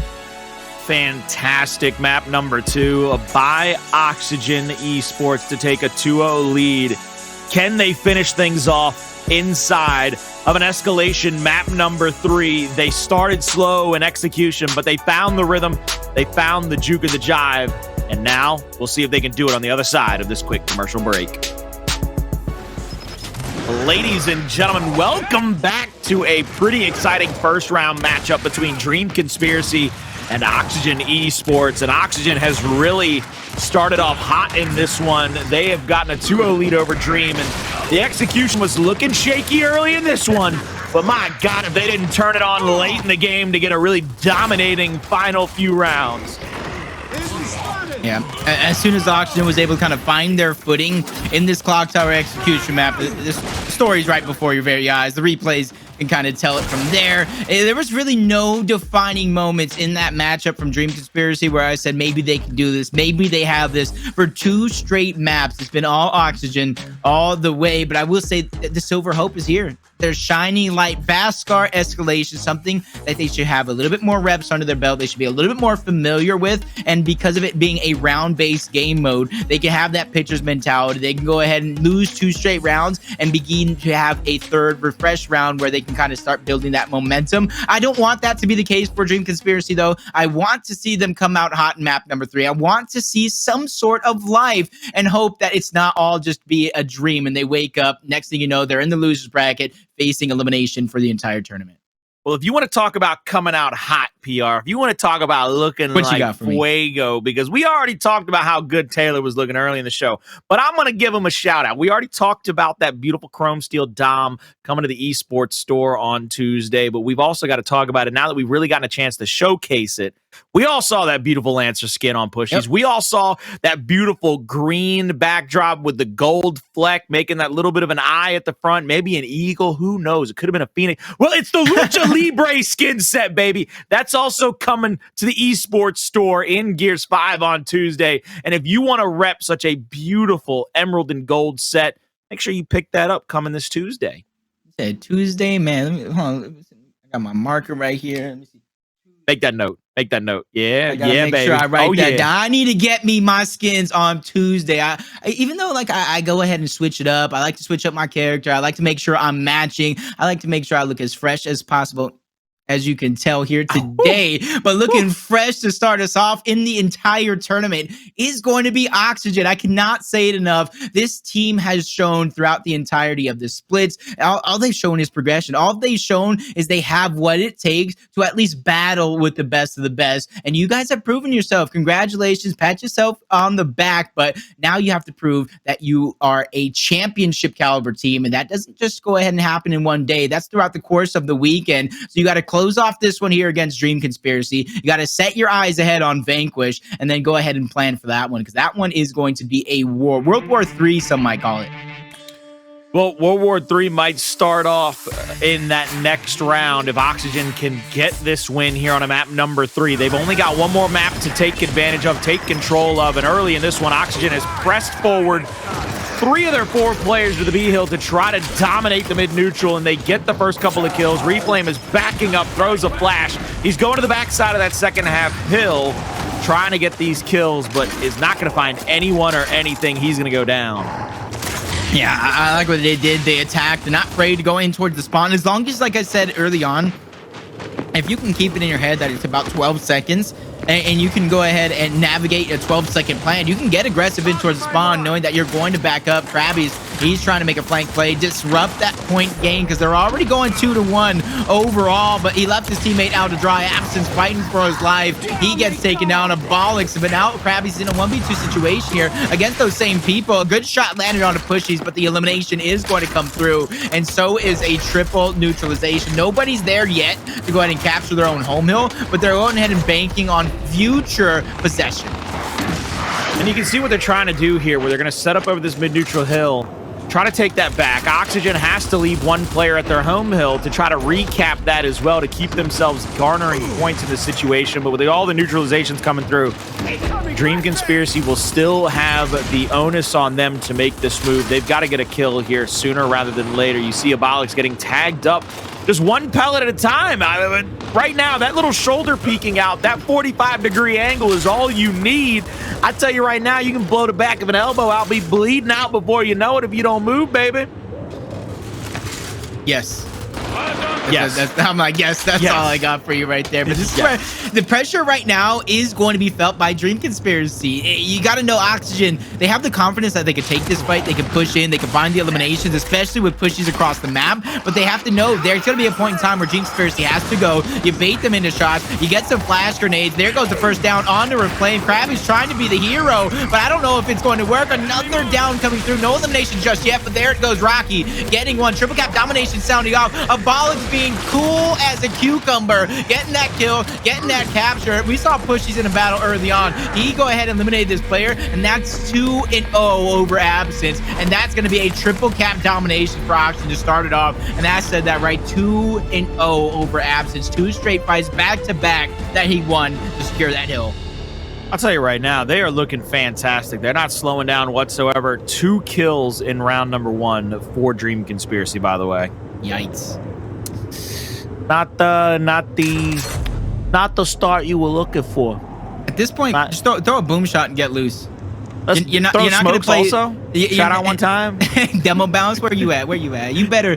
Fantastic map number 2 by Oxygen Esports to take a 2-0 lead. Can they finish things off inside of an Escalation map number 3? They started slow in execution, but they found the rhythm. They found the juke of the jive. And now we'll see if they can do it on the other side of this quick commercial break. Ladies and gentlemen, welcome back to a pretty exciting first round matchup between Dream Conspiracy and Oxygen Esports. And Oxygen has really started off hot in this one. They have gotten a 2-0 lead over Dream, and the execution was looking shaky early in this one. But my God, if they didn't turn it on late in the game to get a really dominating final few rounds. Yeah, as soon as Oxygen was able to kind of find their footing in this Clocktower execution map, this story's right before your very eyes. The replays can kind of tell it from there. There was really no defining moments in that matchup from Dream Conspiracy where I said maybe they can do this, maybe they have this. For 2 straight maps, it's been all Oxygen all the way. But I will say the silver hope is here. their shiny light. Vasgar, Escalation, something that they should have a little bit more reps under their belt. They should be a little bit more familiar with, and because of it being a round-based game mode, they can have that pitcher's mentality. They can go ahead and lose 2 straight rounds and begin to have a third refresh round where they can kind of start building that momentum. I don't want that to be the case for Dream Conspiracy, though. I want to see them come out hot in map number 3. I want to see some sort of life and hope that it's not all just be a dream and they wake up, next thing you know, they're in the losers bracket facing elimination for the entire tournament. Well, if you want to talk about coming out hot, PR, if you want to talk about looking like fuego, because we already talked about how good Taylor was looking early in the show, but I'm going to give him a shout out. We already talked about that beautiful chrome steel Dom coming to the Esports store on Tuesday, but we've also got to talk about it now that we've really gotten a chance to showcase it. We all saw that beautiful Lancer skin on Pushyz. Yep. We all saw that beautiful green backdrop with the gold fleck, making that little bit of an eye at the front, maybe an eagle. Who knows? It could have been a phoenix. Well, it's the Lucha Libre skin set, baby. That's also coming to the Esports store in Gears 5 on Tuesday. And if you want to rep such a beautiful emerald and gold set, make sure you pick that up coming this Tuesday. Tuesday, man. Hold on. I got my marker right here. Let me see. Make that note. Make that note. Yeah, make baby. Sure I write that down. I need to get me my skins on Tuesday. Even though I go ahead and switch it up. I like to switch up my character. I like to make sure I'm matching. I like to make sure I look as fresh as possible, as you can tell here today. But looking fresh to start us off in the entire tournament is going to be Oxygen. I cannot say it enough. This team has shown throughout the entirety of the splits, all they've shown is progression. All they've shown is they have what it takes to at least battle with the best of the best. And you guys have proven yourself. Congratulations. Pat yourself on the back. But now you have to prove that you are a championship caliber team. And that doesn't just go ahead and happen in one day. That's throughout the course of the weekend. So you got to close off this one here against Dream Conspiracy. You got to set your eyes ahead on Vanquish and then go ahead and plan for that one, because that one is going to be a war. World War III, some might call it. Well, World War III might start off in that next round if Oxygen can get this win here on a map number 3. They've only got one more map to take advantage of, take control of, and early in this one, Oxygen has pressed forward 3 of their 4 players to the B hill to try to dominate the mid-neutral, and they get the first couple of kills. Reflame is backing up, throws a flash. He's going to the backside of that second half hill, trying to get these kills, but is not going to find anyone or anything. He's going to go down. Yeah, I like what they did. They attacked. They're not afraid to go in towards the spawn. As long as, like I said early on, if you can keep it in your head that it's about 12 seconds, and you can go ahead and navigate a 12-second plan, you can get aggressive in towards the spawn, knowing that you're going to back up. Crabyys, he's trying to make a flank play, disrupt that point game, because they're already going 2-1 overall, but he left his teammate out to dry. Absenz fighting for his life. He gets taken down. Abolics, but now Crabyys in a 1v2 situation here against those same people. A good shot landed on the Pushyz, but the elimination is going to come through, and so is a triple neutralization. Nobody's there yet to go ahead and capture their own home hill, but they're going ahead and banking on future possession. And you can see what they're trying to do here, where they're going to set up over this mid-neutral hill, try to take that back. Oxygen has to leave one player at their home hill to try to recap that as well, to keep themselves garnering points in this situation. But with all the neutralizations coming through, Dream Conspiracy will still have the onus on them to make this move. They've got to get a kill here sooner rather than later. You see Abolics getting tagged up just one pellet at a time. Right now, that little shoulder peeking out, that 45-degree angle is all you need. I tell you right now, you can blow the back of an elbow out, be bleeding out before you know it if you don't move, baby. Yes. Yes. I'm like, yes, that's all I got for you right there. But this is the pressure right now is going to be felt by Dream Conspiracy. You got to know Oxygen, they have the confidence that they can take this fight, they can push in, they can find the eliminations, especially with Pushyz across the map. But they have to know there's going to be a point in time where Dream Conspiracy has to go. You bait them into shots, you get some flash grenades. There goes the first down on the Reflame. Crabyys trying to be the hero, but I don't know if it's going to work. Another down coming through. No elimination just yet, but there it goes. Rocky getting one. Triple cap domination sounding off. Abolics being cool as a cucumber, getting that kill, getting that capture. We saw Pushyz in a battle early on. He go ahead and eliminate this player, and that's 2-0 over Absenz, and that's going to be a triple cap domination for Oxygen to start it off. And I said that right, 2-0 over Absenz. 2 straight fights back to back that he won to secure that hill. I'll tell you right now, they are looking fantastic. They're not slowing down whatsoever. 2 kills in round number 1 for Dream Conspiracy, by the way. Yikes. Not the start you were looking for. At this point, just throw a boom shot and get loose. You're not going to play. Also? Shout out one time. Demo bounce. Where you at? Where you at? You better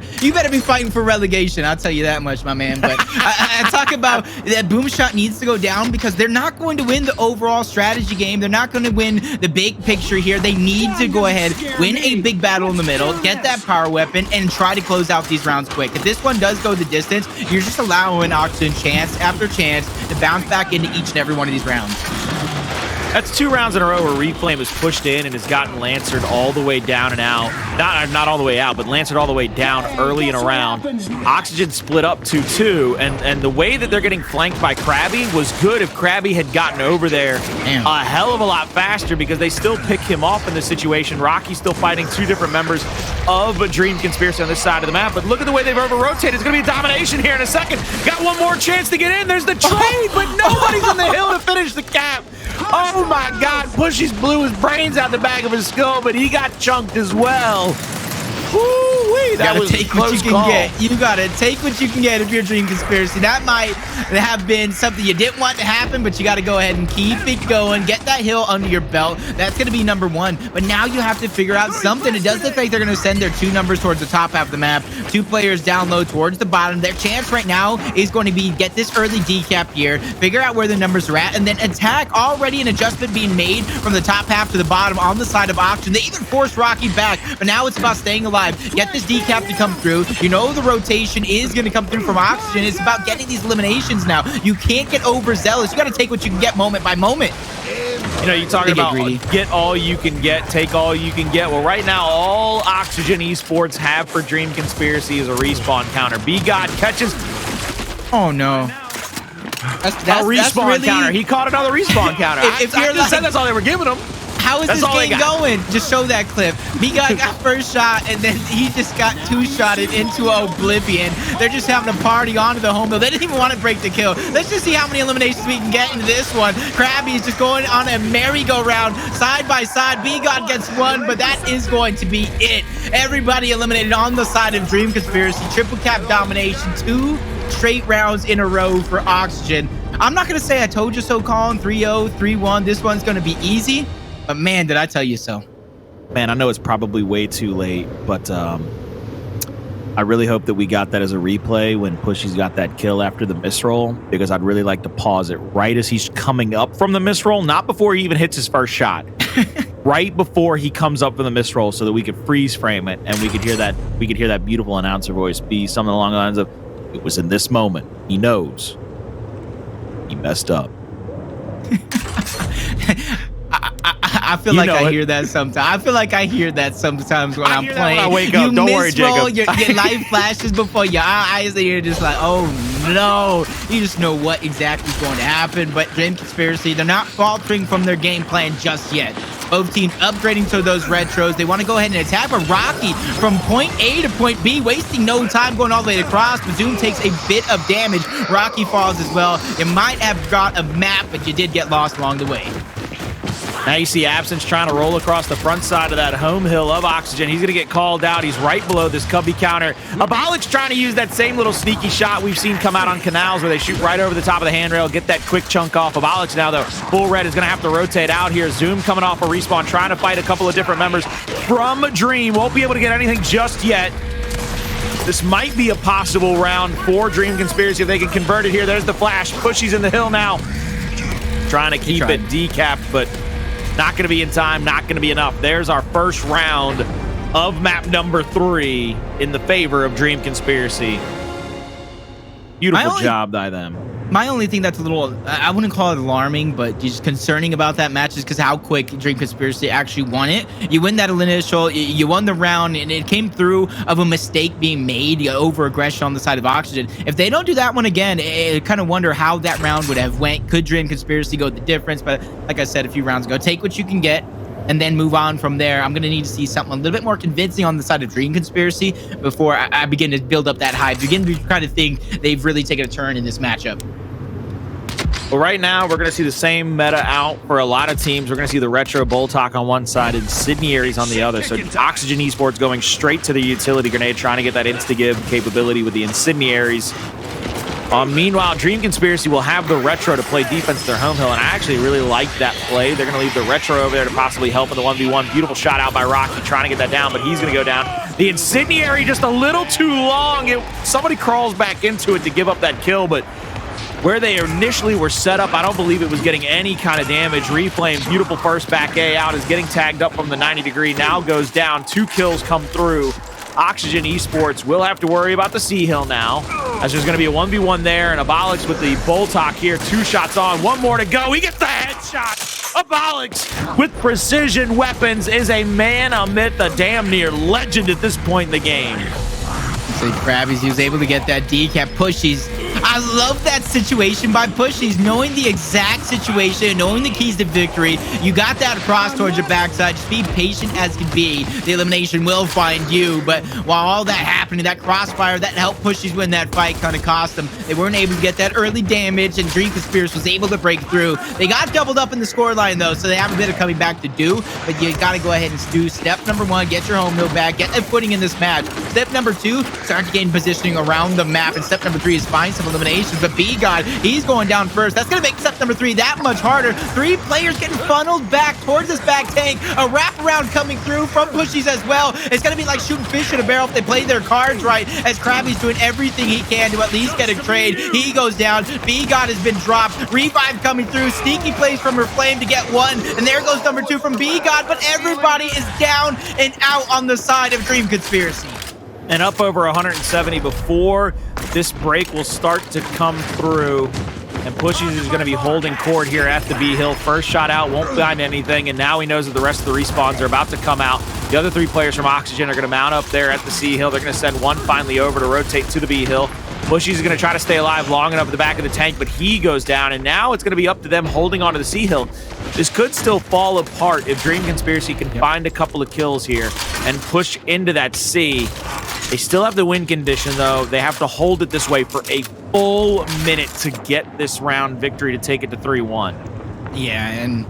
be fighting for relegation. I'll tell you that much, my man. But I talk about that boom shot needs to go down because they're not going to win the overall strategy game. They're not going to win the big picture here. They need to go ahead, win a big battle in the middle, get that power weapon, and try to close out these rounds quick. If this one does go the distance, you're just allowing Oxygen chance after chance to bounce back into each and every one of these rounds. That's 2 rounds in a row where Reflame has pushed in and has gotten Lancered all the way down and out. Not all the way out, but Lancered all the way down early in a round. Oxygen split up 2-2, and the way that they're getting flanked by Crabby was good if Crabby had gotten over there a hell of a lot faster because they still pick him off in this situation. Rocky's still fighting 2 different members of a Dream Conspiracy on this side of the map, but look at the way they've over-rotated. It's going to be a domination here in a second. Got one more chance to get in. There's the trade, but nobody's on the hill to finish the cap. Oh my God, Pushyz blew his brains out the back of his skull, but he got chunked as well. Woo-wee, that was a close call. You gotta take what you can get if you're Dream Conspiracy. That might have been something you didn't want to happen, but you gotta go ahead and keep it going. Get that hill under your belt. That's gonna be number 1. But now you have to figure out something. It does look like they're gonna send their 2 numbers towards the top half of the map. 2 players down low towards the bottom. Their chance right now is going to be get this early decap here, figure out where the numbers are at, and then attack. Already an adjustment being made from the top half to the bottom on the side of Oxygen. They even forced Rocky back, but now it's about staying alive. Get this decap to come through. You know the rotation is going to come through from Oxygen. It's about getting these eliminations now. You can't get overzealous. You got to take what you can get moment by moment. You know, you talk about get all you can get, take all you can get. Well, right now, all Oxygen Esports have for Dream Conspiracy is a respawn counter. BGod catches. Oh, no. That's a respawn counter. He caught another respawn counter. I just said that's all they were giving him. How is this game going? Just show that clip. BGod got first shot, and then he just got 2-shotted into oblivion. They're just having a party onto the home hill. They didn't even want to break the kill. Let's just see how many eliminations we can get into this one. Crabyys just going on a merry-go-round, side by side. BGod gets 1, but that is going to be it. Everybody eliminated on the side of Dream Conspiracy. Triple cap domination. 2 straight rounds in a row for Oxygen. I'm not going to say I told you so, Colin. 3-0, 3-1. This one's going to be easy. But man, did I tell you so. Man, I know it's probably way too late, but I really hope that we got that as a replay when Pushyz got that kill after the misroll, because I'd really like to pause it right as he's coming up from the misroll, not before he even hits his first shot. Right before he comes up from the misroll, so that we could freeze frame it and we could hear that beautiful announcer voice be something along the lines of, "It was in this moment. He knows. He messed up." I feel like I hear that sometimes. I feel like I hear that sometimes when I'm playing. When I wake up. Don't worry, Jacob. Your light flashes before your eyes, and you're just like, oh no. You just know what exactly is going to happen. But Dream Conspiracy, they're not faltering from their game plan just yet. Both teams upgrading to those retros. They want to go ahead and attack, but Rocky from point A to point B, wasting no time going all the way across. Bazoom takes a bit of damage. Rocky falls as well. You might have got a map, but you did get lost along the way. Now you see Absenz trying to roll across the front side of that home hill of Oxygen. He's going to get called out. He's right below this cubby counter. Abolics trying to use that same little sneaky shot we've seen come out on Canals where they shoot right over the top of the handrail, get that quick chunk off. Abolics now, though, full red is going to have to rotate out here. Zoom coming off a respawn, trying to fight a couple of different members from Dream. Won't be able to get anything just yet. This might be a possible round for Dream Conspiracy if they can convert it here. There's the flash. Pushyz in the hill now. Trying to keep it decapped, but not going to be in time, not going to be enough. There's our first round of map number 3 in the favor of Dream Conspiracy. Beautiful job by them. My only thing that's a little, I wouldn't call it alarming, but just concerning about that match is because how quick Dream Conspiracy actually won it. You win that initial, you won the round, and it came through of a mistake being made, over aggression on the side of Oxygen. If they don't do that one again, I kind of wonder how that round would have went. Could Dream Conspiracy go the difference? But like I said a few rounds ago, take what you can get and then move on from there. I'm going to need to see something a little bit more convincing on the side of Dream Conspiracy before I begin to build up that hype. Begin to kind of think they've really taken a turn in this matchup. Well, right now, we're going to see the same meta out for a lot of teams. We're going to see the Retro Boltok on one side and Incendiaries on the other. So Oxygen Esports going straight to the utility grenade, trying to get that insta-give capability with the Incendiaries. Meanwhile, Dream Conspiracy will have the Retro to play defense to their home hill, and I actually really like that play. They're going to leave the Retro over there to possibly help in the 1v1. Beautiful shot out by Rocky, trying to get that down, but he's going to go down. The Incendiary just a little too long. Somebody crawls back into it to give up that kill, but where they initially were set up, I don't believe it was getting any kind of damage. Reflame, beautiful first back A out, is getting tagged up from the 90 degree, now goes down. 2 kills come through. Oxygen Esports will have to worry about the C Hill now, as there's going to be a 1v1 there, and Abolics with the Boltok here. 2 shots on, 1 more to go. He gets the headshot. Abolics with precision weapons is a man, a myth, a damn near legend at this point in the game. So Crabyys, he was able to get that decap. Pushyz, I love that situation by Pushyz, knowing the exact situation, knowing the keys to victory. You got that across towards your backside. Just be patient as can be. The elimination will find you. But while all that happening, that crossfire that helped Pushyz win that fight kind of cost them. They weren't able to get that early damage, and Dream Conspiracy was able to break through. They got doubled up in the scoreline though, so they have a bit of coming back to do. But you got to go ahead and do step number 1, get your home hill back, get that footing in this match. Step number 2, start to gain positioning around the map, and step number 3 is find some eliminations. But BGod, he's going down first. That's going to make step number 3 that much harder. 3 players getting funneled back towards this back tank. A wraparound coming through from Pushyz as well. It's going to be like shooting fish in a barrel if they play their cards right, as Crabyys doing everything he can to at least get a trade. He goes down. BGod has been dropped. Revive coming through. Sneaky plays from Reflame to get 1. And there goes number 2 from BGod. But everybody is down and out on the side of Dream Conspiracy. And up over 170 before this break will start to come through. And Pushyz is going to be holding court here at the B Hill. First shot out, won't find anything, and now he knows that the rest of the respawns are about to come out. The other 3 players from Oxygen are going to mount up there at the C Hill. They're going to send 1 finally over to rotate to the B Hill. Pushyz is going to try to stay alive long enough at the back of the tank, but he goes down, and now it's going to be up to them holding onto the C Hill. This could still fall apart if Dream Conspiracy can find a couple of kills here and push into that C. They still have the win condition, though. They have to hold it this way for a full minute to get this round victory to take it to 3-1. Yeah, and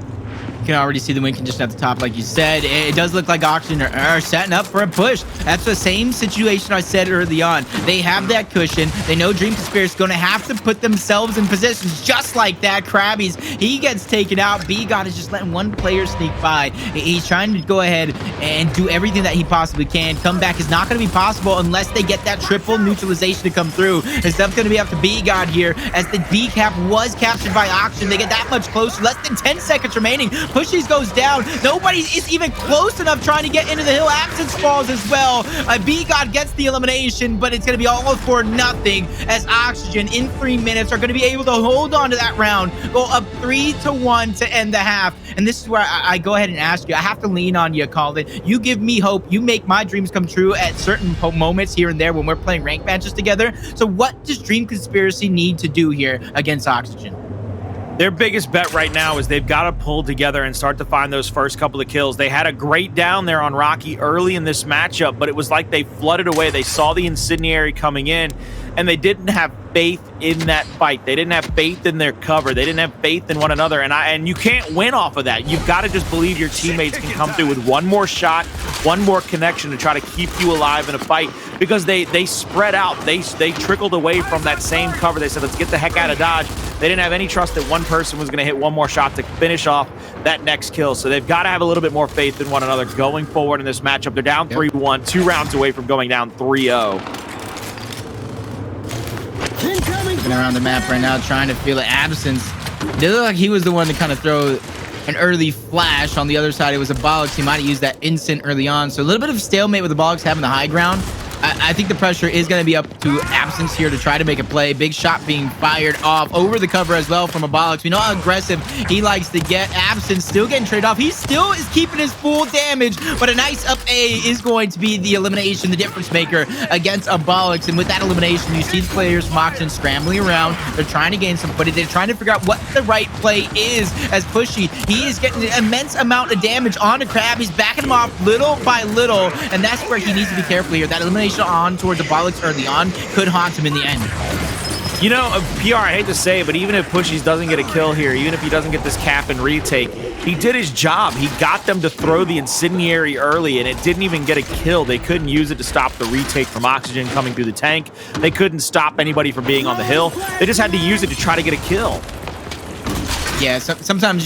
you can already see the win condition at the top, like you said. It does look like Oxygen are setting up for a push. That's the same situation I said early on. They have that cushion. They know Dream Conspiracy is going to have to put themselves in positions just like that. Crabyys, he gets taken out. BGod is just letting 1 player sneak by. He's trying to go ahead and do everything that he possibly can. Comeback is not going to be possible unless they get that triple neutralization to come through. And stuff's going to be up to BGod here, as the B cap was captured by Oxygen. They get that much closer. Less than 10 seconds remaining. Pushyz goes down. Nobody is even close enough trying to get into the hill. Absenz falls as well. BGod gets the elimination, but it's going to be all for nothing, as Oxygen in 3 minutes are going to be able to hold on to that round, go up 3-1 to end the half. And this is where I go ahead and ask you. I have to lean on you, Calden. You give me hope. You make my dreams come true at certain moments here and there when we're playing ranked matches together. So what does Dream Conspiracy need to do here against Oxygen? Their biggest bet right now is they've got to pull together and start to find those first couple of kills. They had a great down there on Rocky early in this matchup, but it was like they flooded away. They saw the Incendiary coming in, and they didn't have faith in that fight. They didn't have faith in their cover. They didn't have faith in one another, and you can't win off of that. You've got to just believe your teammates can come through with 1 more shot, 1 more connection to try to keep you alive in a fight, because they spread out. They trickled away from that same cover. They said, let's get the heck out of Dodge. They didn't have any trust that one person was going to hit 1 more shot to finish off that next kill. So they've got to have a little bit more faith in one another going forward in this matchup. They're down 3-1, 2 rounds away from going down 3-0. Looking around the map right now, trying to feel it. Absenz, it looked like he was the one to kind of throw an early flash. On the other side, it was Abolics. He might have used that instant early on. So a little bit of stalemate with Abolics having the high ground. I think the pressure is going to be up to Absenz here to try to make a play. Big shot being fired off over the cover as well from Abolics. We know how aggressive he likes to get. Absenz still getting traded off. He still is keeping his full damage, but a nice up A is going to be the elimination, the difference maker against Abolics. And with that elimination, you see the players from Oxygen scrambling around. They're trying to gain some footage. They're trying to figure out what the right play is, as Pushy, he is getting an immense amount of damage onto Crabyys, backing him off little by little, and that's where he needs to be careful here. That elimination on towards Abolics early on could haunt him in the end. You know, PR, I hate to say it, but even if Pushyz doesn't get a kill here, even if he doesn't get this cap and retake, he did his job. He got them to throw the incendiary early, and it didn't even get a kill. They couldn't use it to stop the retake from Oxygen coming through the tank. They couldn't stop anybody from being on the hill. They just had to use it to try to get a kill. Yeah, sometimes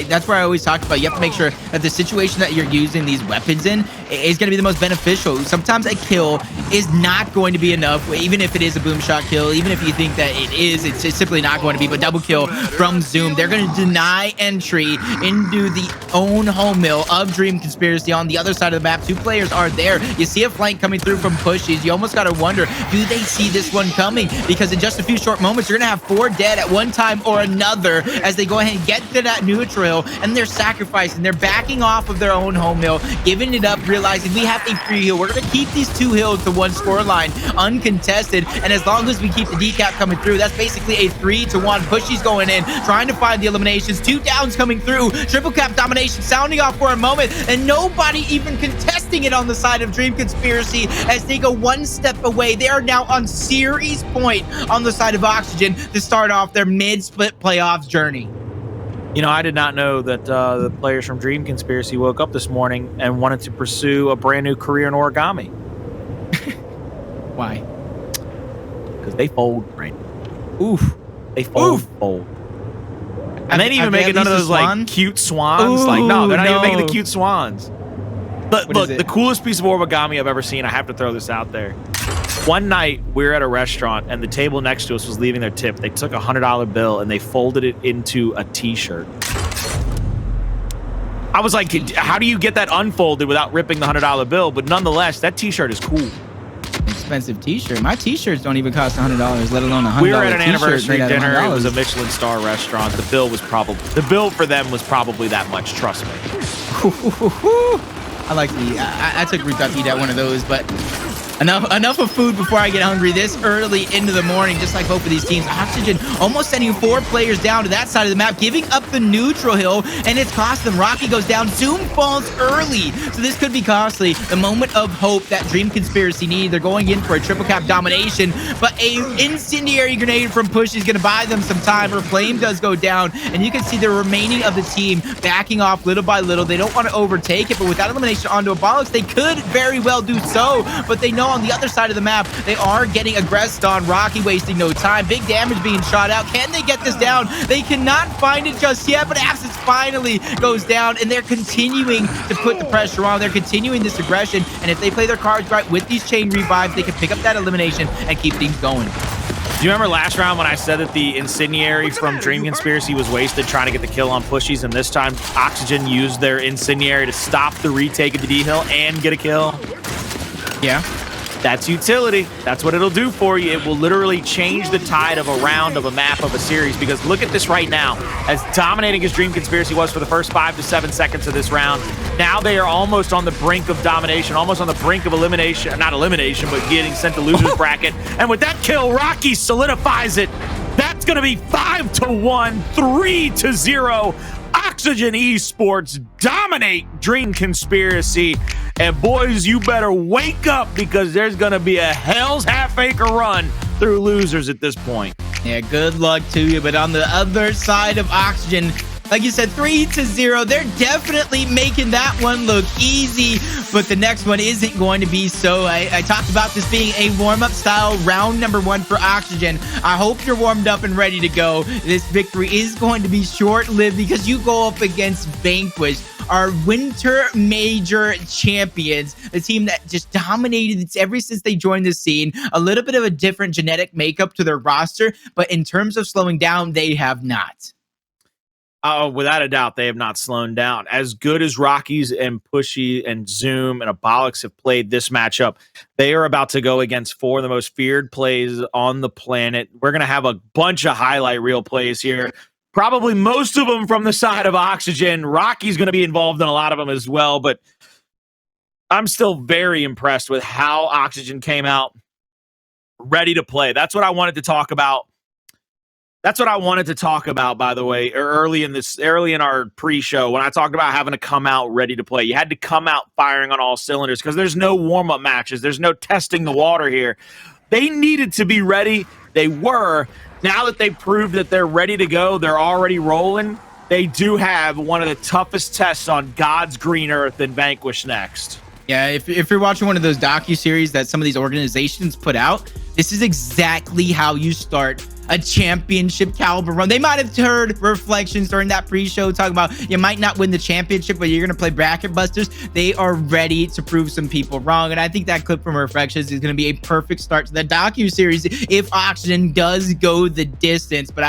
that's where I always talk about. You have to make sure that the situation that you're using these weapons in is going to be the most beneficial. Sometimes a kill is not going to be enough, even if it is a boom shot kill, even if you think that it is, it's simply not going to be. But double kill from Zoom, they're going to deny entry into the own home mill of Dream Conspiracy on the other side of the map. 2 players are there. You see a flank coming through from Pushyz. You almost got to wonder, do they see this one coming? Because in just a few short moments, you're going to have 4 dead at one time or another as they go ahead and get to that neutral hill, and they're sacrificing. They're backing off of their own home hill, giving it up, realizing we have a free hill. We're going to keep these 2 hills to 1 scoreline uncontested, and as long as we keep the decap coming through, that's basically a 3-1. Pushyz going in, trying to find the eliminations. 2 downs coming through. Triple cap domination sounding off for a moment, and nobody even contesting it on the side of Dream Conspiracy as they go 1 step away. They are now on series point on the side of Oxygen to start off their mid-split playoffs journey. You know, I did not know that the players from Dream Conspiracy woke up this morning and wanted to pursue a brand new career in origami. Why? Because they fold, right? Oof. They fold. And they didn't even make it none of those like cute swans. Ooh, like, no, they're not even making the cute swans. But look, it? the coolest piece of origami I've ever seen, I have to throw this out there. One night, we were at a restaurant, and the table next to us was leaving their tip. They took a $100 bill, and they folded it into a T-shirt. I was like, how do you get that unfolded without ripping the $100 bill? But nonetheless, that T-shirt is cool. Expensive T-shirt. My T-shirts don't even cost $100, let alone a $100. We were at an anniversary dinner. It was a Michelin-star restaurant. The bill for them was probably that much. Trust me. I like the. I took Rooftop to eat at one of those, but enough of food before I get hungry this early into the morning, just like both of these teams. Oxygen almost sending 4 players down to that side of the map, giving up the neutral hill, and it's cost them. Rocky goes down. Zoom falls early, so this could be costly. The moment of hope that Dream Conspiracy need. They're going in for a triple cap domination, but a incendiary grenade from Push is going to buy them some time. Reflame does go down, and you can see the remaining of the team backing off little by little. They don't want to overtake it, but with that elimination onto Abolics, they could very well do so, but they know on the other side of the map, they are getting aggressed on. Rocky wasting no time. Big damage being shot out. Can they get this down? They cannot find it just yet, but Absenz finally goes down, and they're continuing to put the pressure on. They're continuing this aggression, and if they play their cards right with these chain revives, they can pick up that elimination and keep things going. Do you remember last round when I said that the incendiary from Dream Conspiracy was wasted trying to get the kill on Pushyz, and this time Oxygen used their incendiary to stop the retake of the D-Hill and get a kill? Yeah. That's utility. That's what it'll do for you. It will literally change the tide of a round, of a map, of a series. Because look at this right now. As dominating as Dream Conspiracy was for the first 5 to 7 seconds of this round, now they are almost on the brink of domination, almost on the brink of elimination. Not elimination, but getting sent to loser's bracket. And with that kill, Rocky solidifies it. That's going to be 5-1, 3-0. Oxygen Esports dominate Dream Conspiracy. And boys, you better wake up because there's going to be a hell's half-acre run through losers at this point. Yeah, good luck to you. But on the other side of Oxygen, like you said, 3-0. They're definitely making that one look easy, but the next one isn't going to be so. I talked about this being a warm-up style round number 1 for Oxygen. I hope you're warmed up and ready to go. This victory is going to be short-lived because you go up against Vanquish, our winter major champions, the team that just dominated ever since they joined the scene. A little bit of a different genetic makeup to their roster, but in terms of slowing down, they have not. Oh, without a doubt, they have not slowed down. As good as Rockies and Pushy and Zoom and Abolics have played this matchup, they are about to go against 4 of the most feared plays on the planet. We're going to have a bunch of highlight reel plays here. Probably most of them from the side of Oxygen. Rocky's going to be involved in a lot of them as well, but I'm still very impressed with how Oxygen came out ready to play. That's what I wanted to talk about. That's what I wanted to talk about, by the way, early in our pre-show, when I talked about having to come out ready to play. You had to come out firing on all cylinders because there's no warm-up matches. There's no testing the water here. They needed to be ready. They were. Now that they proved that they're ready to go, they're already rolling. They do have one of the toughest tests on God's green earth in Vanquish next. Yeah, if you're watching one of those docu-series that some of these organizations put out, this is exactly how you start a championship caliber run. They might have heard reflections during that pre-show talking about you might not win the championship, but you're going to play bracket busters. They are ready to prove some people wrong. And I think that clip from reflections is going to be a perfect start to the docu-series if Oxygen does go the distance. But